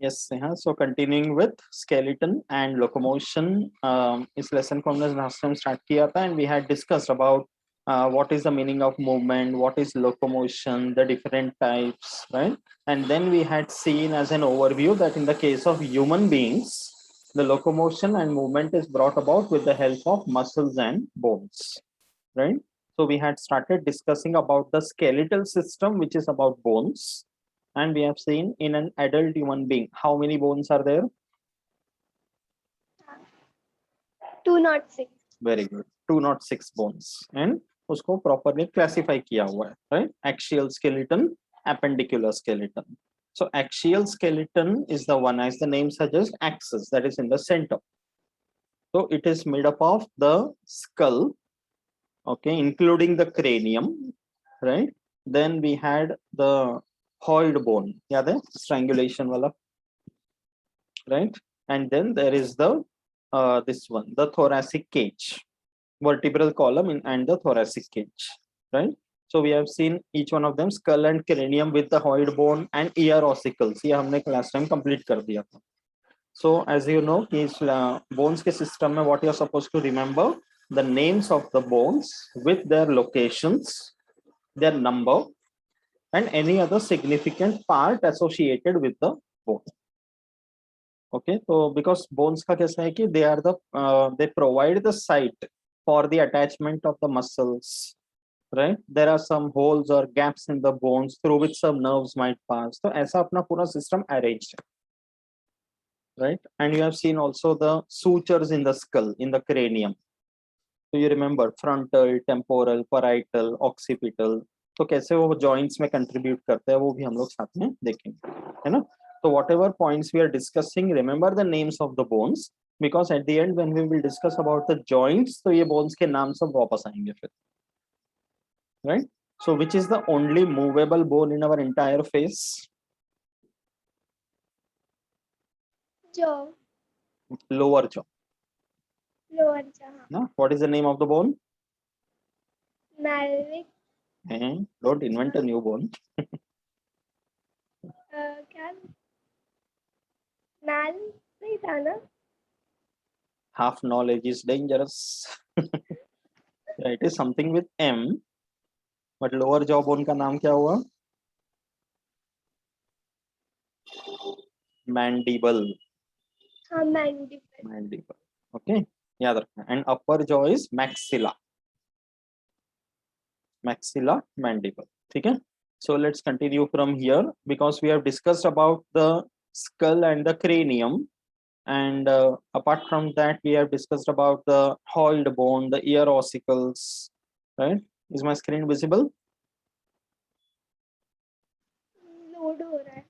Yes, Sneha. So continuing with skeleton and locomotion, इस lesson को हमने last time start किया था and we had discussed about what is the meaning of movement, what is locomotion, the different types, right? And then we had seen as an overview that in the case of human beings, the locomotion and movement is brought about with the help of muscles and bones, right? So we had started discussing about the skeletal system, which is about bones. And we have seen in an adult human being, how many bones are there? 206. Very good. 206 bones. And उसको properly classify किया हुआ है, right? Axial skeleton, appendicular skeleton. So axial skeleton is the one, as the name suggests, axis, that is in the center. So it is made up of the skull, okay, including the cranium, right? Then we had the hyoid bone, याद है, strangulation वाला, right? And then there is the this one, the thoracic cage, vertebral column and the thoracic cage, right? So we have seen each one of them, skull and cranium with the hyoid bone and ear ossicles. ये हमने class time complete कर दिया था. So as you know, इस bones के system में what you are supposed to remember, the names of the bones with their locations, their number, and any other significant part associated with the bone. Okay, so because bones का कैसा है कि they are the they provide the site for the attachment of the muscles, right? There are some holes or gaps in the bones through which some nerves might pass. So ऐसा अपना पूरा system arranged, right? And you have seen also the sutures in the skull, in the cranium. So you remember frontal, temporal, parietal, occipital. तो कैसे वो joints में contribute करते हैं वो भी हम लोग साथ में देखेंगे, है ना? So whatever points we are discussing, remember the names of the bones, because at the end when we will discuss about the joints, तो ये bones के नाम सब वापस आएंगे फिर, right? So which is the only movable bone in our entire face? Jaw. Lower jaw. Lower jaw. No? What is the name of the bone? Malvic. Don't invent a new bone. क्या? Mal नहीं था ना? Half knowledge is dangerous. Yeah, it is something with M, but lower jaw bone का नाम क्या हुआ? Mandible. हाँ, mandible. Mandible. Okay, याद रखना. And upper jaw is maxilla. Maxilla, mandible. ठीक है? So let's continue from here because we have discussed about the skull and the cranium. And apart from that, we have discussed about the hyoid bone, the ear ossicles, right? Is my screen visible? Load हो रहा है.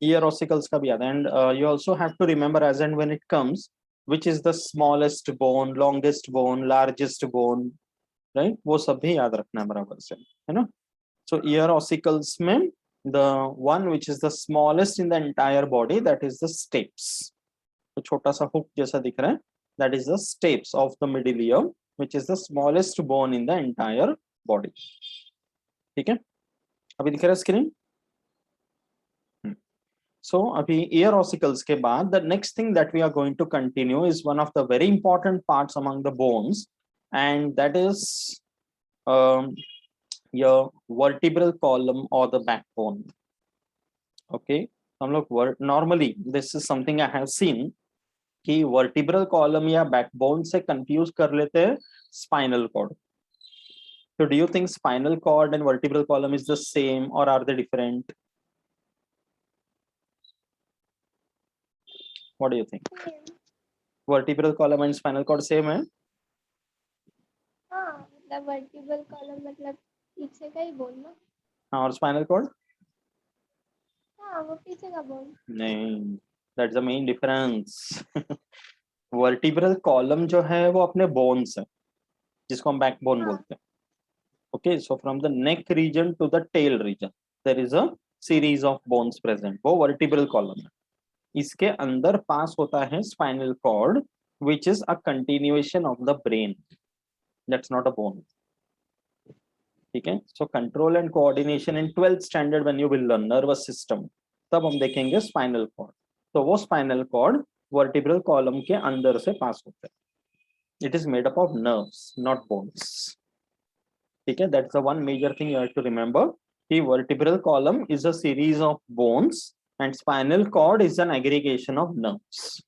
Ear ossicles का भी याद है. And you also have to remember as and when it comes, which is the smallest bone, longest bone, largest bone, right? वो सब भी याद रखना है बराबर से, है ना? So ear ossicles में the one which is the smallest in the entire body, that is the stapes. तो छोटा सा hook जैसा दिख रहा है, that is the stapes of the middle ear, which is the smallest bone in the entire body. ठीक है? अभी दिख रहा है स्क्रीन? So अभी ear ossicles के बाद the next thing that we are going to continue is one of the very important parts among the bones, and that is your vertebral column or the backbone. Okay, हम लोग normally this is something I have seen कि vertebral column या backbone से confuse कर लेते हैं spinal cord. So do you think spinal cord and vertebral column is the same or are they different? What do you think? Vertebral column and spinal cord same है? हाँ, मतलब vertebral column मतलब पीछे का ही bone ना? हाँ, और spinal cord? हाँ, वो पीछे का bone. नहीं, that's the main difference. Vertebral column जो है वो अपने bones है, जिसको हम backbone बोलते हैं. Okay, so from the neck region to the tail region, there is a series of bones present. वो vertebral column है. इसके अंदर पास होता है spinal cord, which is a continuation of the brain. That's not a bone. ठीक है. So control and coordination in 12th standard when you will learn nervous system, तब हम देखेंगे स्पाइनल कॉर्ड. तो वो स्पाइनल कॉर्ड वर्टिब्रल कॉलम के अंदर से पास होता है. It is made up of nerves not bones. ठीक है. That's the one major thing you have to remember कि vertebral column is a series of bones and spinal cord is an aggregation of nerves.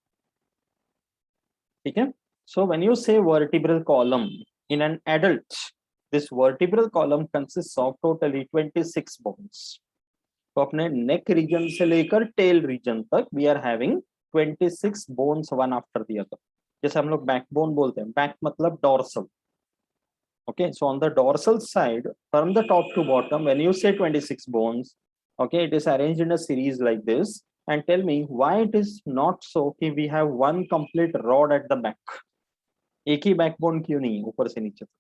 ठीक है. So when you say vertebral column in an adult, this vertebral column consists of totally 26 bones. तो अपने neck region से लेकर tail region तक we are having 26 bones one after the other. जैसे हम लोग backbone बोलते हैं, back मतलब dorsal. Okay, so on the dorsal side, from the top to bottom, when you say 26 bones, okay, it is arranged in a series like this. And tell me why it is not so कि we have one complete rod at the back. एक ही backbone क्यों नहीं ऊपर से नीचे तक?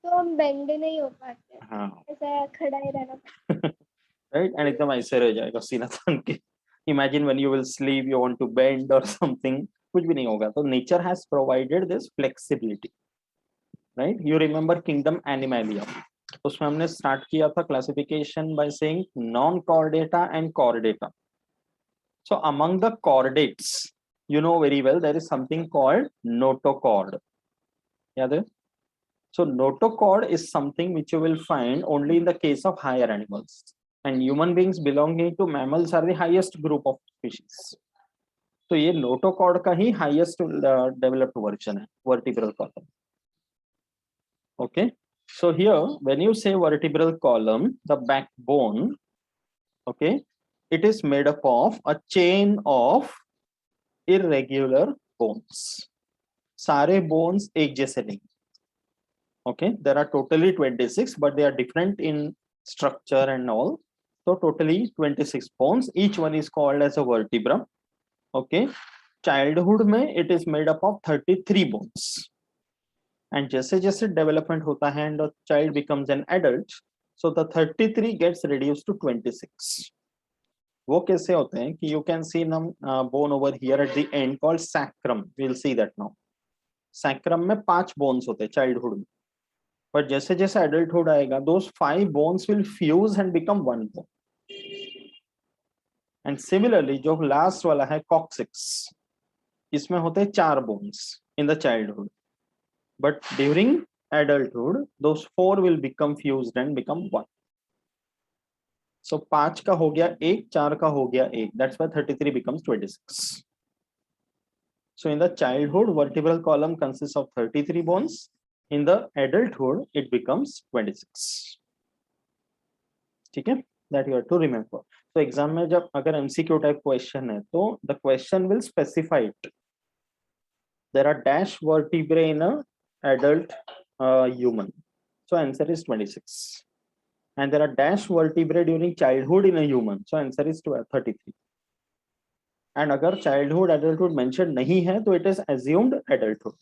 तो हम बेंड नहीं हो पाते. हाँ. ऐसा खड़ा ही रहना. राइट. एंड एकदम ऐसे रह जाएगा सीना तान के. Imagine when you will sleep you want to bend or something, कुछ भी नहीं होगा. तो nature has provided this flexibility. Right. You remember kingdom Animalia, उसमें हमने स्टार्ट किया था classification by saying non chordata and chordata. So among the chordates you know very well there is something called notochord. याद है? So notochord is something which you will find only in the case of higher animals, and human beings belonging to mammals are the highest group of species. तो ये notochord का ही highest developed version है vertebral column. Okay, so here when you say vertebral column, the backbone, okay, it is made up of a chain of irregular bones. सारे bones एक जैसे नहीं. Okay, there are totally 26, but they are different in structure and all. So totally 26 bones. Each one is called as a vertebra. Okay, childhood में it is made up of 33 bones. And जैसे जैसे development होता है and the child becomes an adult, so the 33 gets reduced to 26. वो कैसे होते हैं कि you can see them bone over here at the end called sacrum. We'll see that now. Sacrum में 5 bones होते हैं childhood में, but जैसे जैसे adulthood आएगा those 5 bones will fuse and become one bone. And similarly जो last वाला है coccyx, इसमें होते हैं 4 bones in the childhood, but during adulthood those 4 will become fused and become one. So 5 का हो गया 1, 4 का हो गया 1. That's why 33 becomes 26. So in the childhood, vertebral column consists of 33 bones. In the adulthood, it becomes 26. ठीक है? That you have to remember. So exam में जब अगर MCQ type question है, तो the question will specify it. There are dash vertebrae in a adult human. So answer is 26. And there are dash vertebrae during childhood in a human. So answer is 33. And अगर childhood adulthood mentioned नहीं है तो it is assumed adulthood.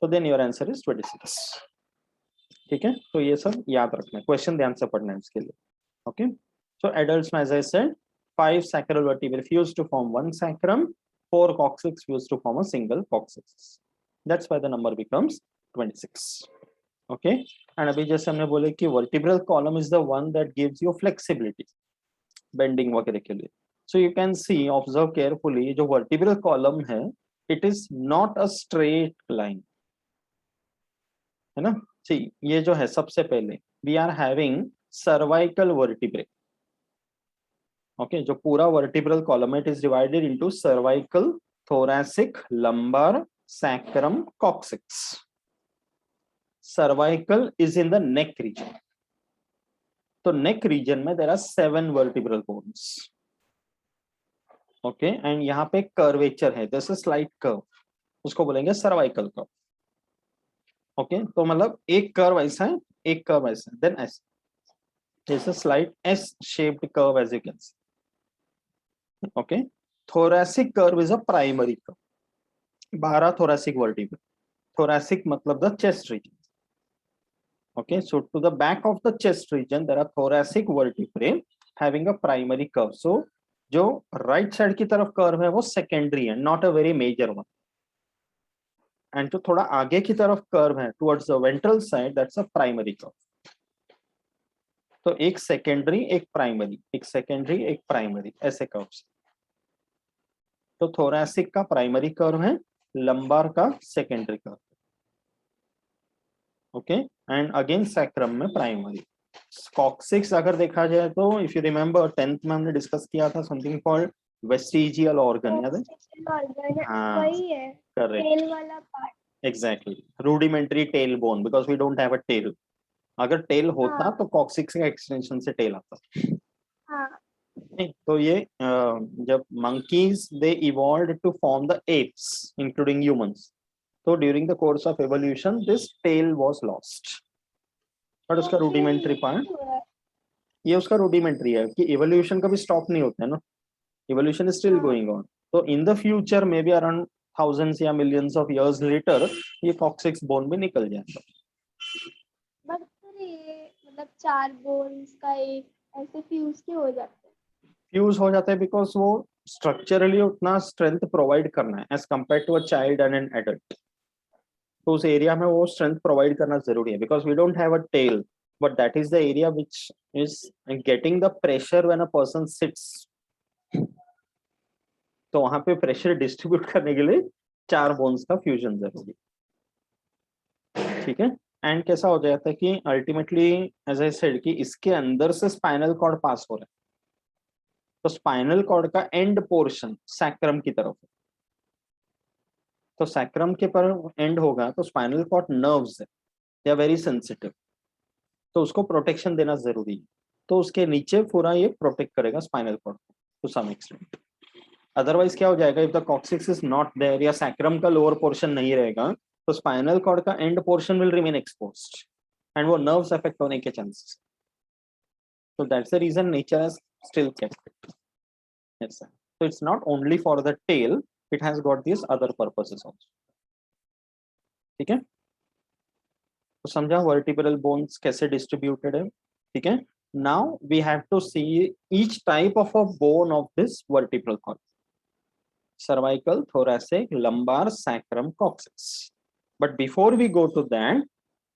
So then your answer is 26. ठीक है? तो ये सब याद रखना है. क्वेश्चन ध्यान से पढ़ना है इसके लिए. Okay. So adults में as I said 5 sacral vertebrae fused to form one sacrum, 4 coccyx fused to form a single coccyx. That's why the number becomes 26. Okay. And अभी जैसे हमने बोले कि vertebral column is the one that gives you flexibility, bending वगैरह के लिए. So you can see, observe carefully, जो vertebral column है, it is not a straight line, है ना? See, ये जो है सबसे पहले, we are having cervical vertebrae. Okay, जो पूरा vertebral column it is divided into cervical, thoracic, lumbar, sacrum, coccyx. Cervical is in the neck region. तो neck region में there are 7 vertebral bones. Okay, and यहाँ पे curvature है, जैसे slight curve, उसको बोलेंगे cervical curve. Okay, तो मतलब एक curve ऐसा है, एक curve ऐसा है, then ऐसा. It's a slight S-shaped curve as you can see. Okay, thoracic curve is a primary curve. 12 thoracic vertebrae. Thoracic मतलब the chest region. Okay, so to the back of the chest region there are thoracic vertebrae having a primary curve. So जो right side की तरफ curve है वो secondary है, not a very major one. And जो थोड़ा आगे की तरफ curve है towards the ventral side, that's a primary curve. तो एक सेकेंडरी एक प्राइमरी, एक सेकेंडरी एक प्राइमरी, ऐसे कर्व्स। तो थोरैसिक का प्राइमरी कर्व है, लंबार का secondary curve. Okay, and again sacrum में प्राइमरी। कॉक्सिक्स अगर देखा जाए तो इफ यू रिमेम्बर 10th में हमने डिस्कस किया था समथिंग कॉल्ड वेस्टिजियल ऑर्गन, याद है? ऑर्गन हाँ, वही है, करेक्ट, टेल वाला part. Exactly, rudimentary tail bone, because we don't have a tail. अगर टेल होता हाँ तो कॉक्सिक्स का एक्सटेंशन से टेल आता। हाँ नहीं, तो ये जब monkeys they evolved to form the apes including humans, तो during the course of evolution this tail was lost. But उसका ओके रूडिमेंट्री पार्ट, ये उसका रूडिमेंट्री है कि इवोल्यूशन कभी स्टॉप नहीं होता है ना, इवोल्यूशन इज स्टिल हाँ गोइंग ऑन। तो in the future may be around thousands या मिलियंस ऑफ इयर्स लेटर ये कॉक्सिक्स बोन भी निकल जाएगा। बट फिर ये मतलब चार बोन्स का एक ऐसे फ्यूज क्यों हो जाते हैं? फ्यूज हो जाता है बिकॉज वो स्ट्रक्चरली उतना स्ट्रेंथ प्रोवाइड करना है as compare to a child and an adult. तो उस एरिया में वो स्ट्रेंथ प्रोवाइड करना जरूरी है because we don't have a tail, but that is the area which is getting the pressure when a person sits. तो वहां पे प्रेशर डिस्ट्रीब्यूट करने के लिए चार बोन्स का फ्यूजन जरूरी है, ठीक है। एंड कैसा हो जाता है कि अल्टीमेटली एज आई सेड कि इसके अंदर से स्पाइनल कॉर्ड पास हो रहा है, तो स्पाइनल कॉर्ड का एंड पोर्शन सैक्रम की तरफ है। तो सैक्रम के पर एंड होगा तो स्पाइनल कॉर्ड नर्व्स है, दे आर वेरी सेंसिटिव, तो उसको प्रोटेक्शन देना जरूरी है। तो उसके नीचे पूरा ये प्रोटेक्ट करेगा स्पाइनल कॉर्ड को टू सम एक्सटेंट। अदरवाइज क्या हो जाएगा, if the coccyx is not there या सैक्रम का लोअर पोर्शन नहीं रहेगा, तो स्पाइनल कॉर्ड का end portion will remain exposed and वो नर्व्स अफेक्ट होने के चांसेस। तो that's the reason nature has still kept it. Yes sir, so it's not only for the tail, it has got these other purposes also। ठीक है, तो समझा vertebral bones कैसे distributed है, ठीक है। Now we have to see each type of a bone of this vertebral column, cervical, thoracic, lumbar, sacrum, coccyx. But before we go to that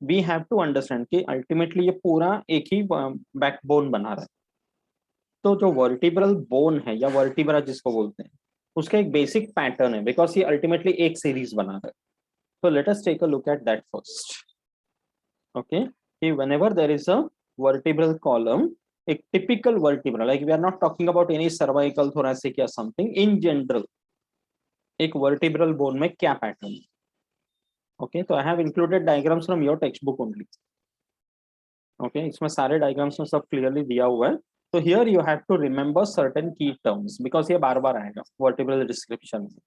we have to understand कि ultimately ये पूरा एक ही backbone बना रहा है। तो जो vertebral bone है या वर्टिब्रा जिसको बोलते हैं, उसका एक बेसिक पैटर्न है बिकॉज ये अल्टीमेटली एक सीरीज बना रहा है। So let us take a look at that first. Okay, whenever there is a vertebral column, a typical vertebra, like we are not talking about any cervical, thoracic या something, in general, एक vertebral bone में क्या pattern है? Okay, so I have included diagrams from your textbook only. Okay, इसमें सारे diagrams में सब clearly दिया हुआ है। So here you have to remember certain key terms because ये बार बार आएगा vertebral description में.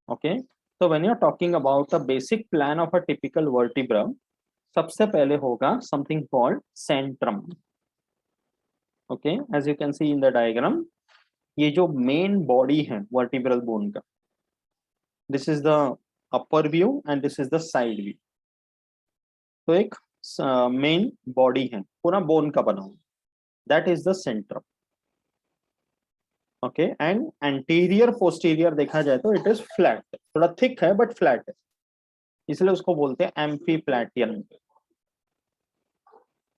Okay, so when you are talking about a basic plan of a typical vertebra, सबसे पहले होगा something called centrum। okay, as you can see in the diagram, ये जो main body है vertebral bone का, this is the upper view and this is the side view। तो एक main body है पूरा bone का बना हुआ, that is the centrum। okay, and anterior posterior देखा जाए तो it is flat, थोड़ा thick है but flat है, इसलिए उसको बोलते हैं amphiplatian।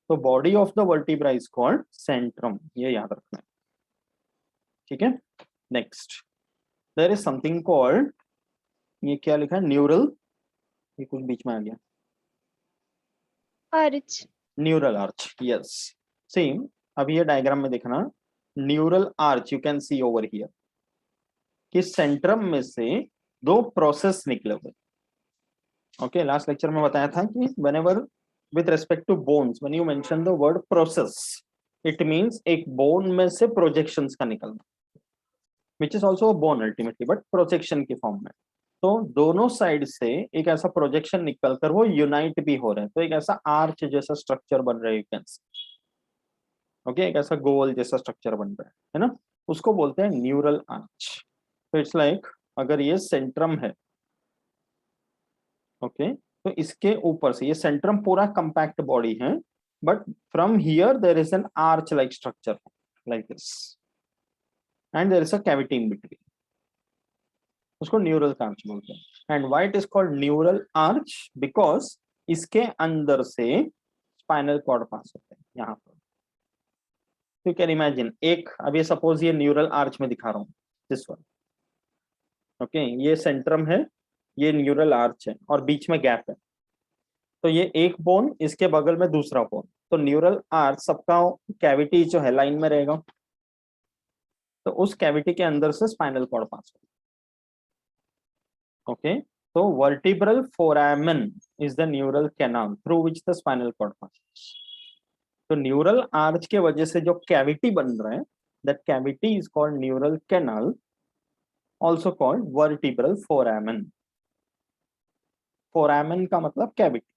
तो body of the vertebra is called centrum, ये याद रखना है, ठीक है। Next there is something called, ये क्या लिखा है, न्यूरल, ये कुछ बीच में आ गया, urge. Neural arch, yes. Same, अब ये डायग्राम में देखना, neural arch you can C over here कि सेंट्रम में से दो प्रोसेस निकले हुए। ओके, लास्ट लेक्चर में बताया था कि whenever with respect to bones when you mention the word process, it means एक बोन में से प्रोजेक्शंस का निकलना, which is also a bone ultimately but projection के फॉर्म में। तो दोनों साइड से एक ऐसा प्रोजेक्शन निकल कर वो यूनाइट भी हो रहा है, तो एक ऐसा आर्च जैसा स्ट्रक्चर बन रहा है, यू कैन सी। ओके, एक ऐसा गोल जैसा स्ट्रक्चर बन रहा है ना, उसको बोलते हैं न्यूरल आर्च। तो इट्स लाइक अगर ये सेंट्रम है, ओके, तो इसके ऊपर से ये सेंट्रम पूरा कंपैक्ट बॉडी है, but from here there is an arch like structure like this and there is a cavity in between, उसको न्यूरल आर्च बोलते हैं। And why it is called neural arch, because इसके अंदर से spinal cord पास होते हैं यहाँ पर। यू कैन इमेजिन एक, अब ये सपोज ये न्यूरल आर्च में दिखा रहा हूँ, दिस वन, ओके, ये सेंट्रम है, ये न्यूरल आर्च है और बीच में गैप है, तो ये एक बोन, इसके बगल में दूसरा बोन, तो न्यूरल आर्च सबका कैविटी जो है लाइन में रहेगा, तो उस कैविटी के अंदर से स्पाइनल कॉर्ड पास होगा, ओके। तो vertebral foramen is the neural canal through which the spinal cord pass. तो न्यूरल आर्च के वजह से जो कैविटी बन रहा है, that cavity is called neural canal, also called vertebral foramen. Foramen का मतलब कैविटी,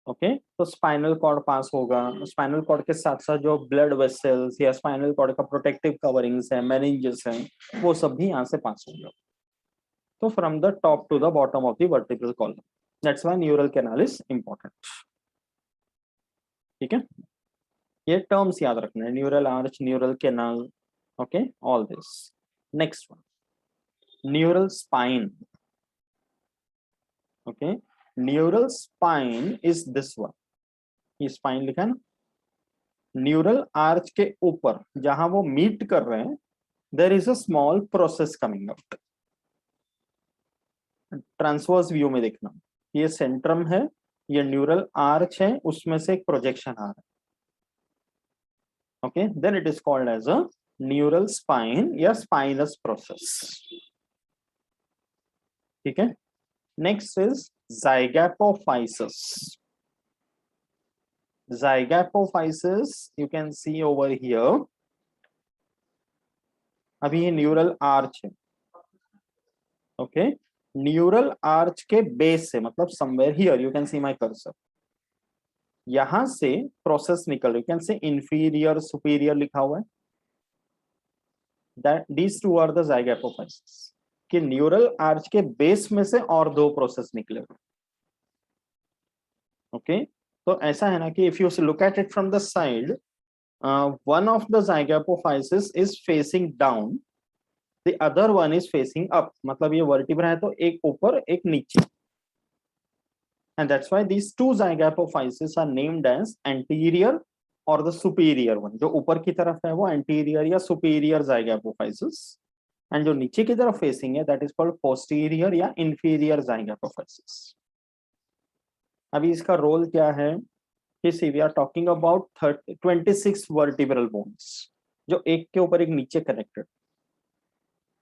ओके। तो स्पाइनल कॉर्ड पास होगा, स्पाइनल कॉर्ड के साथ साथ जो ब्लड वेसल्स या स्पाइनल कॉर्ड का प्रोटेक्टिव कवरिंग्स है, मेनिंजेस है, वो सब भी यहाँ से पास होगा। तो from the top to the bottom of the vertebral column, that's why neural canal is important. ठीक है, ये टर्म्स याद रखना है, neural arch, neural canal, okay, all this. Next one, neural spine, okay. Neural spine is this one, ये spine लिखा है ना, न्यूरल आर्च के ऊपर जहां वो मीट कर रहे हैं, there is a small process coming out. Transverse view में देखना, ये सेंट्रम है, ये न्यूरल आर्च है, उसमें से एक प्रोजेक्शन आ रहा है, okay, then it is called as a neural spine या स्पाइनस प्रोसेस। ठीक है, next is zygopophysis. Zygopophysis you can see over here. अभी ये न्यूरल आर्च है, ओके, न्यूरल आर्च के बेस से, मतलब somewhere here you can see my cursor, यहां से प्रोसेस निकल रही, कैन से इंफीरियर सुपीरियर लिखा हुआ है, that these two are the zygopophysis, कि न्यूरल आर्च के बेस में से और दो प्रोसेस निकले, ओके। तो ऐसा है ना कि if you look at it from the side, one of the zygapophysis is facing down, the other one is facing up, मतलब ये वर्टिब्रा है तो एक ऊपर एक नीचे, and that's why these two zygapophysis are named as anterior or the superior one. जो ऊपर की तरफ है वो anterior या superior zygapophysis, and जो नीचे की तरफ facing है that is called posterior या inferior zygapophysis. अभी इसका रोल क्या है कि see we are talking about 26 vertebral bones, जो एक के ऊपर एक नीचे connected,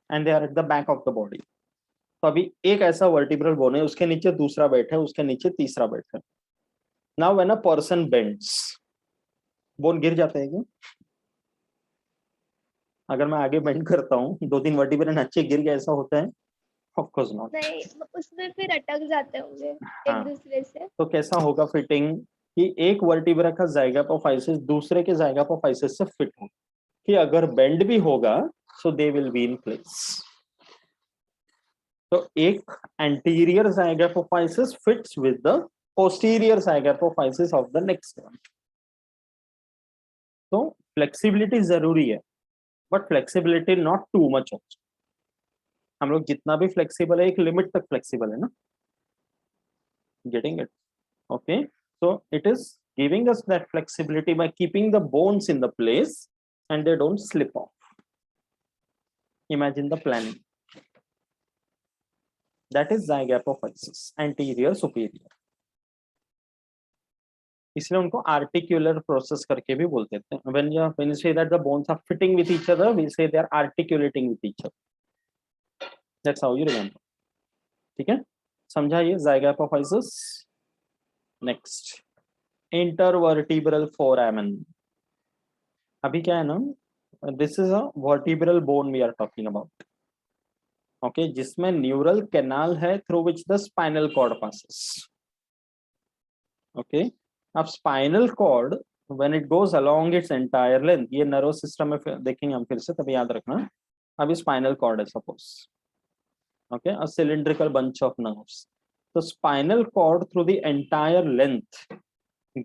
and they are at the back of the body. तो अभी एक ऐसा वर्टिब्रल बोन है, उसके नीचे दूसरा बैठा है, उसके नीचे तीसरा बैठा है। Now when a person bends, bone गिर जाता है क्या? अगर मैं आगे बेंड करता हूँ, दो तीन वर्टिब्रल नीचे गिर गया, ऐसा होता है? Of course not. नहीं, उसमें फिर अटक जाते होंगे हाँ, एक दूसरे से। तो कैसा होगा फिटिंग कि एक वर्टिब्रा का zygopophysis दूसरे के zygopophysis से फिट हो, कि अगर बेंड भी होगा so they will be in place. तो एक anterior zygapophysis fits with the posterior zygapophysis of the next one. तो फ्लेक्सिबिलिटी जरूरी है, but flexibility not too much also. हम लोग जितना भी फ्लेक्सिबल है एक लिमिट तक फ्लेक्सिबल है ना, getting it? Okay, so it is giving us that flexibility by keeping the bones in the place and they don't slip off. Imagine the planning. That is zygapophysis, anterior superior. इसलिए उनको articular process करके भी बोलते थे। when you say that the bones are fitting with each other, we say they are articulating with each other. That's how you remember. ठीक है, समझा ये zygopophysis? Next, intervertebral foramen. अभी क्या है ना, this is a vertebral bone we are talking about, okay, जिसमें neural canal है through which the spinal cord passes, okay. अब spinal cord when it goes along its entire length, ये nervous system में देखेंगे हम फिर से, तभी याद रखना। अभी स्पाइनल कॉर्ड है suppose, okay, a cylindrical bunch of nerves, तो spinal cord through the entire length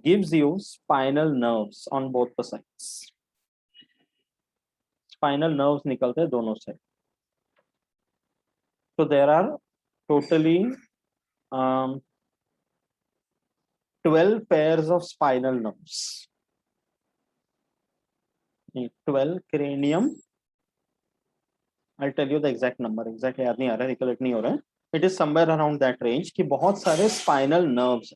gives you spinal nerves on both the sides. Spinal nerves निकलते हैं दोनों side. So there are totally 12 pairs of spinal nerves. 12 cranium. I'll tell you the exact number. Exact याद नहीं आ रहा है, recollect नहीं हो रहा है. It is somewhere around that range कि बहुत सारे spinal nerves,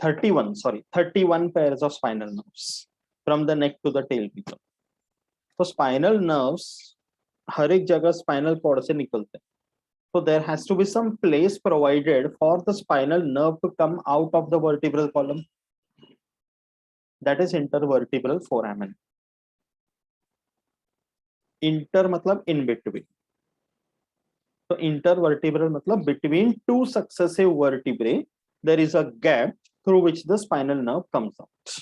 31 pairs of spinal nerves from the neck to the tail beacon. तो spinal nerves हर एक जगह spinal cord से निकलते हैं. So there has to be some place provided for the spinal nerve to come out of the vertebral column. That is intervertebral foramen. Inter मतलब in between. So intervertebral मतलब between two successive vertebrae there is a gap through which the spinal nerve comes out.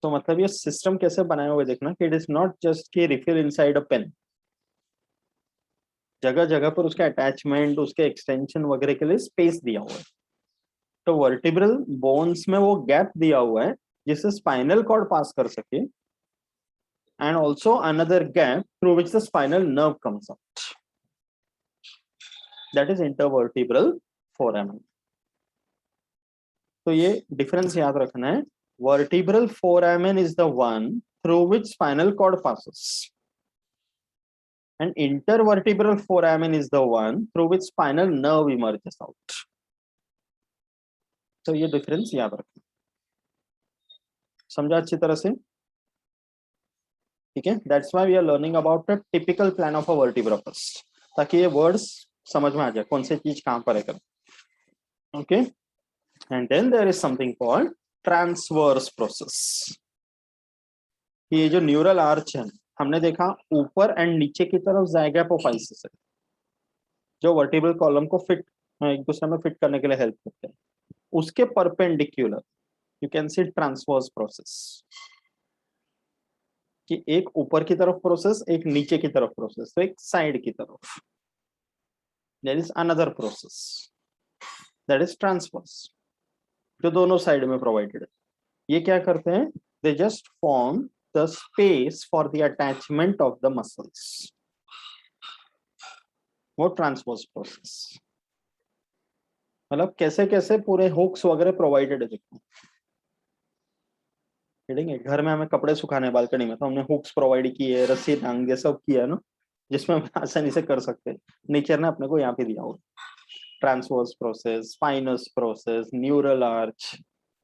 तो मतलब ये system कैसे बनाया हुआ है देखना कि it is not just कि refill inside a pen. जगह जगह पर उसके अटैचमेंट, उसके एक्सटेंशन वगैरह के लिए स्पेस दिया हुआ है. तो वर्टिब्रल बोन्स में वो गैप दिया हुआ है जिससे स्पाइनल कॉर्ड पास कर सके, and also another gap through which the spinal nerve comes out. That is intervertebral foramen. तो ये डिफरेंस याद रखना है. Vertebral foramen is the one through which spinal cord passes, and intervertebral foramen is the one through which spinal nerve emerges out. तो ये difference याद रखना. समझा अच्छी तरह से? ठीक है. That's why we are learning about the typical plan of a vertebra first, ताकि ये वर्ड्स समझ में आ जाए कौन सी चीज कहां पर है कर. Okay, and then there is something called transverse process. ये जो न्यूरल आर्च है हमने देखा ऊपर एंड नीचे की तरफ ज़ाइगोपोफाइसिस है जो वर्टिब्रल कॉलम को फिट एक दूसरे में फिट करने के लिए हेल्प करते हैं. उसके perpendicular you can C transverse process, कि एक ऊपर की तरफ प्रोसेस, एक नीचे की तरफ प्रोसेस, तो एक साइड की तरफ. There is another process that is transverse जो दोनों साइड में प्रोवाइडेड है. ये क्या करते हैं? They just form the space for the attachment of the muscles. वो ट्रांसवर्स प्रोसेस मतलब कैसे कैसे पूरे हुक्स वगैरह प्रोवाइडेड है. देखो घर में हमें कपड़े सुखाने बालकनी में तो हमने हुक्स प्रोवाइड किए, रस्सी टांग सब किया है ना, जिसमें हम आसानी से कर सकते हैं. नेचर ने अपने को यहाँ पे दिया हुआ. Transverse process, spinous process, neural arch,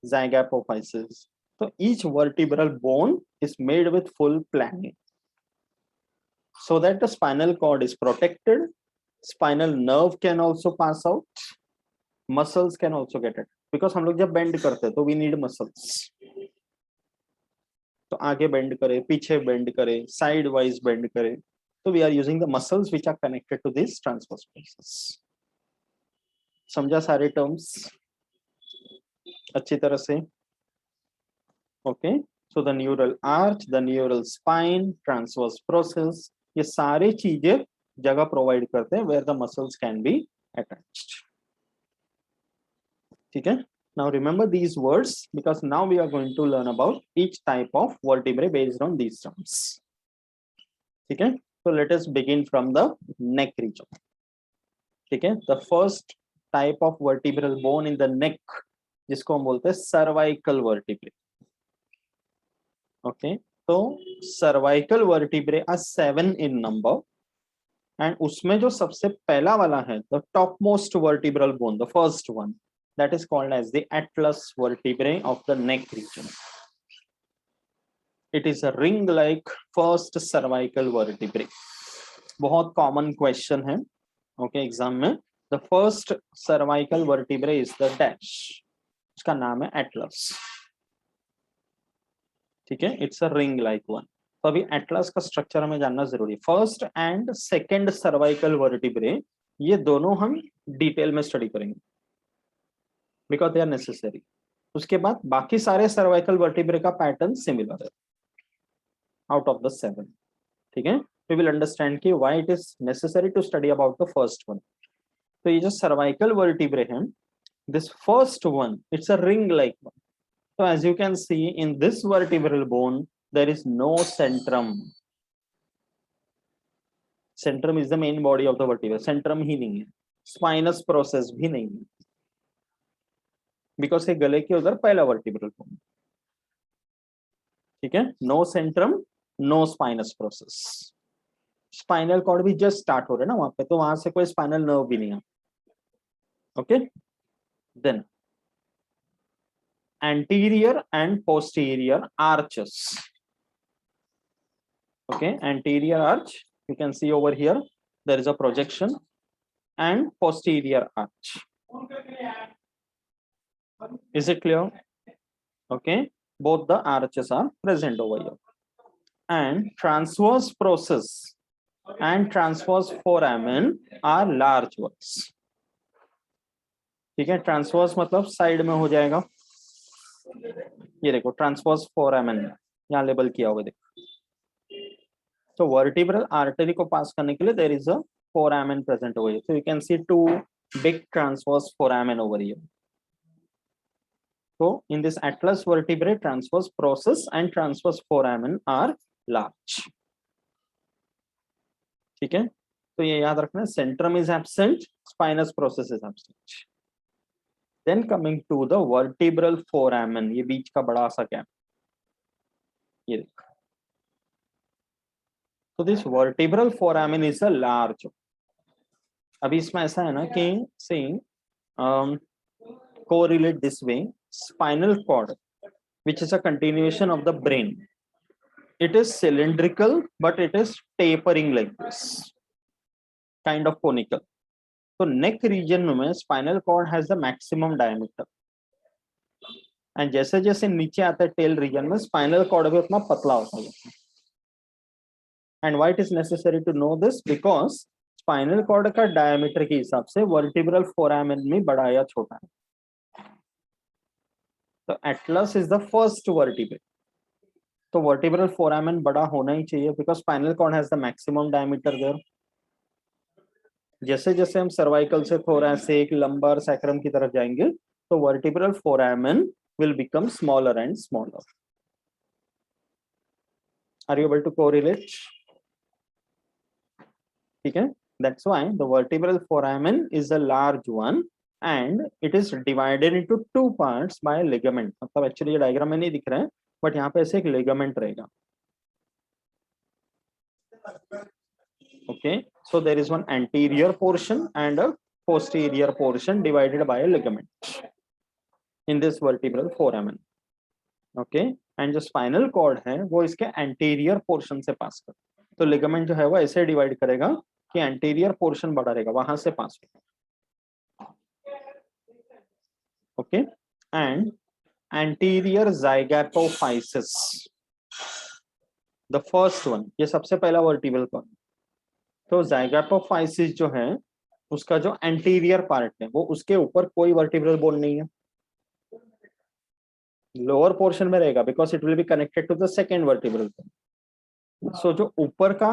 zygapophysis. So each vertebral bone is made with full planning so that the spinal cord is protected, spinal nerve can also pass out, muscles can also get it. Because हम लोग जब bend करते हैं तो we need muscles. तो आगे bend करे, पीछे bend करे, side wise bend करे, तो we are using the muscles which are connected to this transverse process. समझा सारे terms अच्छी तरह से? Okay, so the neural arch, the neural spine, transverse process, ये सारे चीजें जगह प्रोवाइड करते हैं where the muscles can be attached. ठीक है. Now remember these words because now we are going to learn about each type of vertebrae based on these terms. ठीक है. So let us begin from the neck region. ठीक है. The first type of vertebral bone in the neck जिसको हम बोलते हैं cervical vertebrae. Okay, तो cervical vertebrae are 7 in number, and उसमें जो सबसे पहला वाला है the topmost vertebral bone, the first one, that is called as the atlas vertebrae of the neck region. It is a ring-like first cervical vertebrae. बहुत common question है okay exam में. The first cervical vertebrae is the dash, उसका नाम है atlas. ठीक है. It's a ring like one. तो अभी एटलस का स्ट्रक्चर हमें जानना जरूरी है. First and second cervical vertebrae ये दोनों हम डिटेल में स्टडी करेंगे बिकॉज दे आर नेसेसरी. उसके बाद बाकी सारे सर्वाइकल वर्टिब्रे का पैटर्न सिमिलर है आउट ऑफ द 7. ठीक है. वी विल अंडरस्टैंड कि why it is necessary to study about the first one. तो ये जो सर्वाइकल वर्टिब्रे हैं, this first one it's a ring like one. So as you can see in this vertebral bone, there is no centrum. Centrum is the main body of the vertebra. Centrum ही नहीं है. Spinous process भी नहीं है. Because ये गले के उधर पहला vertebral bone. ठीक है, no centrum, no spinous process. Spinal cord भी जस्ट स्टार्ट हो रहे हैं ना वहां पे, तो वहां से कोई स्पाइनल नर्व भी नहीं है। Okay, then anterior and posterior arches. Okay, anterior arch, you can see over here there is a projection, and posterior arch. Is it clear? Okay, both the arches are present over here. And transverse process and transverse foramen are large ones. ठीक है, transverse मतलब side में हो जाएगा। ये देखो transverse foramen यहाँ label किया हुआ देखो। तो वर्टिब्रल आर्टरी को पास करने के लिए there is a foramen present over here. So you can see two big transverse foramen over here. So in this atlas vertebrae, transverse process and transverse foramen are large. ठीक है, तो ये याद रखना, centrum is absent, spinous process is absent. Then coming to the vertebral foramen, ये बीच का बड़ा सा गैप, ये देखो। So this vertebral foramen is a large. अभी इसमें ऐसा है ना कि see correlate this way, spinal cord which is a continuation of the brain, it is cylindrical but it is tapering like this, kind of conical. So neck region में spinal cord has the maximum diameter, and जैसे जैसे नीचे आता है tail region में spinal cord भी उतना पतला होता है। And why it is necessary to know this? Because spinal cord का diameter के हिसाब से vertebral foramen में बड़ा या छोटा है। तो atlas is the first vertebrae. तो vertebral foramen बड़ा होना ही चाहिए because spinal cord has the maximum diameter there. जैसे जैसे हम cervical से thoracic, lumbar, sacrum की तरफ जाएंगे तो vertebral foramen will become smaller and smaller. Are you able to correlate? ठीक है, that's why the vertebral foramen is a large one and it is divided into two parts by a ligament. मतलब actually ये diagram में नहीं दिख रहा है but यहाँ पे ऐसे एक ligament रहेगा। Okay, so there is one anterior portion and a posterior portion divided by a ligament in this vertebral foramen. Okay, and जो spinal cord है वो इसके anterior portion से पास कर, तो ligament जो है वो ऐसे divide करेगा कि anterior portion बड़ा रहेगा, वहां से पास होगा। Okay, and anterior zygapophysis, the first one, ये सबसे पहला vertebral cord। तो zygopophysis जो है उसका जो एंटीरियर पार्ट है वो उसके ऊपर कोई वर्टिब्रल बोन नहीं है, लोअर पोर्शन में रहेगा because it will be connected to the second vertebral bone. So जो ऊपर का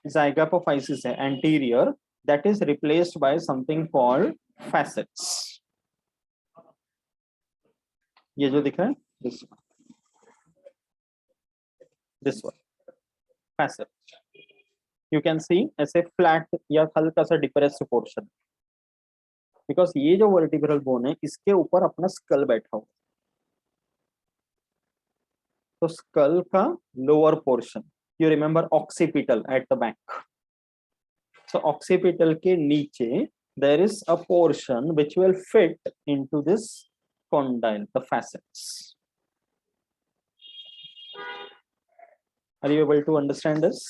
zygopophysis है anterior, that is replaced by something called facets. ये जो दिख रहा है this one facet, you can see ऐसे फ्लैट या हल्का सा डिप्रेस्ड पोर्शन, बिकॉज ये जो वर्टिब्रल बोन है इसके ऊपर अपना स्कल बैठा हुआ। तो स्कल का lower portion, you remember occipital at the back, so occipital के नीचे there is a portion which will fit into this condyle, the facets. Are you able to understand this?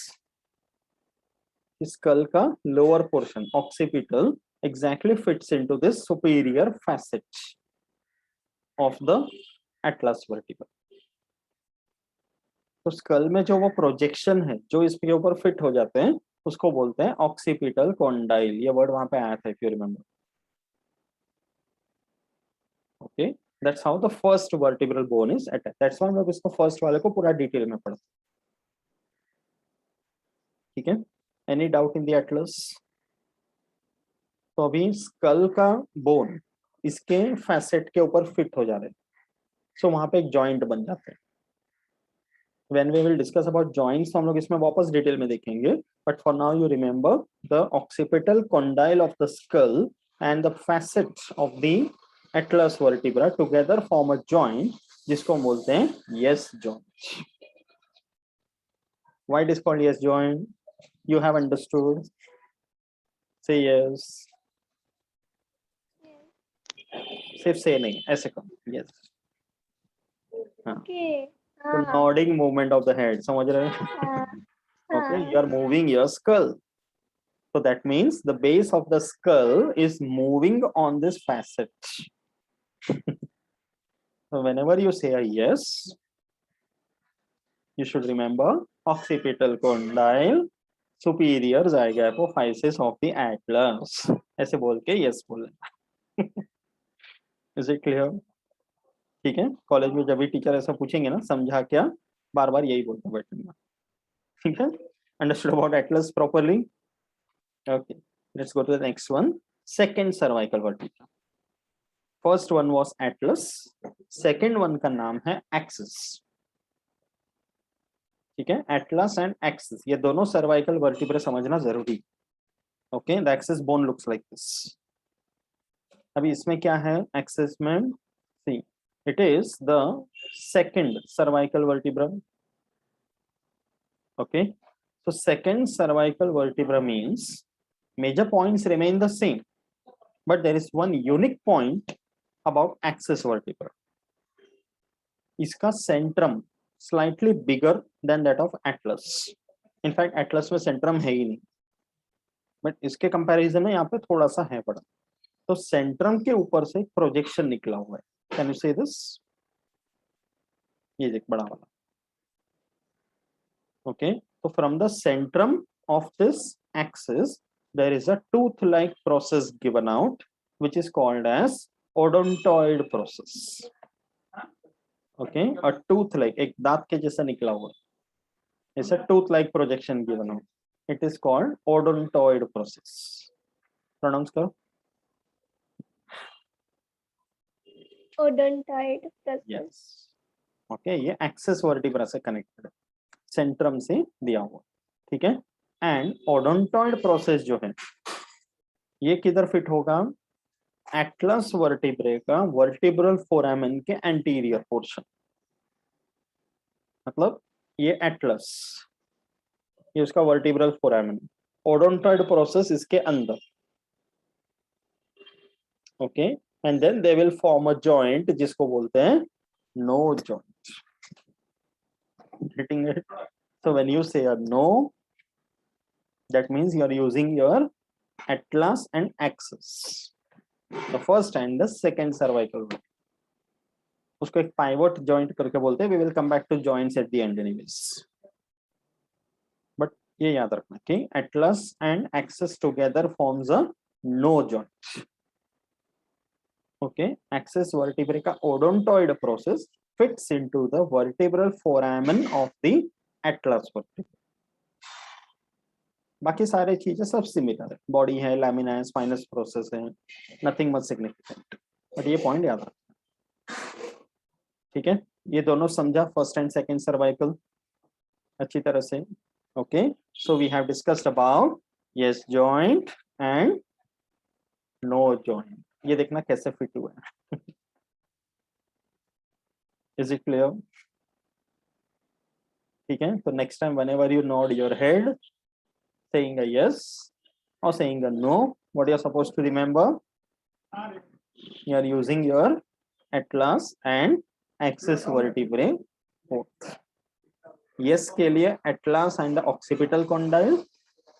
Skull का lower portion occipital exactly fits into this superior facet of the atlas vertebra. तो skull में जो वो projection है जो इसके ऊपर fit हो जाते हैं उसको बोलते हैं occipital condyle। ये word वहां पे आया था if you remember. Okay, that's how the first vertebral bone is attached. That's why हम लोग इसको first वाले को पूरा डिटेल में पढ़ते हैं। ठीक है, any doubt in the Atlas? तो अभी स्कल का बोन इसके फैसेट के ऊपर फिट हो जा रहे हैं, सो वहां पे एक जॉइंट बन जाते हैं। When we will discuss about joints हम लोग इसमें वापस डिटेल में देखेंगे, but for now you remember the occipital condyle of the skull and the facet of the atlas vertebra together form a joint जिसको बोलते हैं yes joint. Why it is called yes joint? You have understood? Say yes. सिर्फ से नहीं, ऐसे करो yes. हाँ. Okay. तो nodding movement of the head, समझ रहे हैं? Okay, you are moving your skull. So that means the base of the skull is moving on this facet. So whenever you say a yes, you should remember occipital condyle superior zygapophysis of the atlas. ऐसे बोल के yes बोले. Is it clear? ठीक है, college में जब भी teacher ऐसा पूछेंगे ना, समझा क्या, बार बार यही बोलते बैठेंगे. ठीक है, understood about atlas properly? Okay, let's go to the next one. Second cervical vertebra. First one was atlas, second one का नाम है axis. ठीक है, atlas and axis ये दोनों cervical vertebrae समझना जरूरी. Okay, the axis bone looks like this. अभी इसमें क्या है axis में? See, it is the second cervical vertebra. Okay, so second cervical vertebra means major points remain the same, but there is one unique point about axis vertebra. इसका centrum slightly bigger than that of atlas. In fact, atlas में centrum है ही नहीं, but इसके comparison में यहाँ पे थोड़ा सा है बड़ा. तो centrum के ऊपर से projection निकला हुआ है. Can you see this? ये देख बड़ा वाला. Okay, so from the centrum of this axis, there is a tooth-like process given out, which is called as odontoid process. Okay, a tooth-like, एक दांत के जैसा निकला हुआ. It's a tooth-like projection given out. It is called odontoid process. Pronounce करो. Odontoid process. Yes. Okay, ये axis vertebra से connected है. Centrum से दिया हुआ. ठीक है. And odontoid process जो है, ये किधर फिट होगा? Atlas vertebrae का vertebral foramen के anterior portion. मतलब ये atlas, ये उसका vertebral foramen. Odontoid process इसके अंदर. Okay, and then they will form a joint जिसको बोलते हैं no joint. Getting it? So when you say a no, that means you are using your atlas and axis. The first and the second cervical vertebra. उसको एक pivot joint करके बोलते हैं. We will come back to joints at the end anyways. But ये याद रखना कि atlas and axis together forms a no joint. Okay, axis vertebrae का odontoid process fits into the vertebral foramen of the atlas vertebrae. बाकी सारे चीजें सब similar है. बॉडी है, लैमिना है, स्पाइनस प्रोसेस है, नथिंग मच सिग्निफिकेंट. बट ये पॉइंट याद रखना. ठीक है, ये दोनों समझा, फर्स्ट एंड सेकंड सर्वाइकल अच्छी तरह से. Okay, so we have discussed about yes joint and no joint. ये देखना कैसे फिट हुआ है. Is it clear? ठीक है, तो next time whenever you nod your head saying a yes or saying a no, what you are supposed to remember? You are using your atlas and axis vertebrae both. Yes के लिए atlas and the occipital condyle,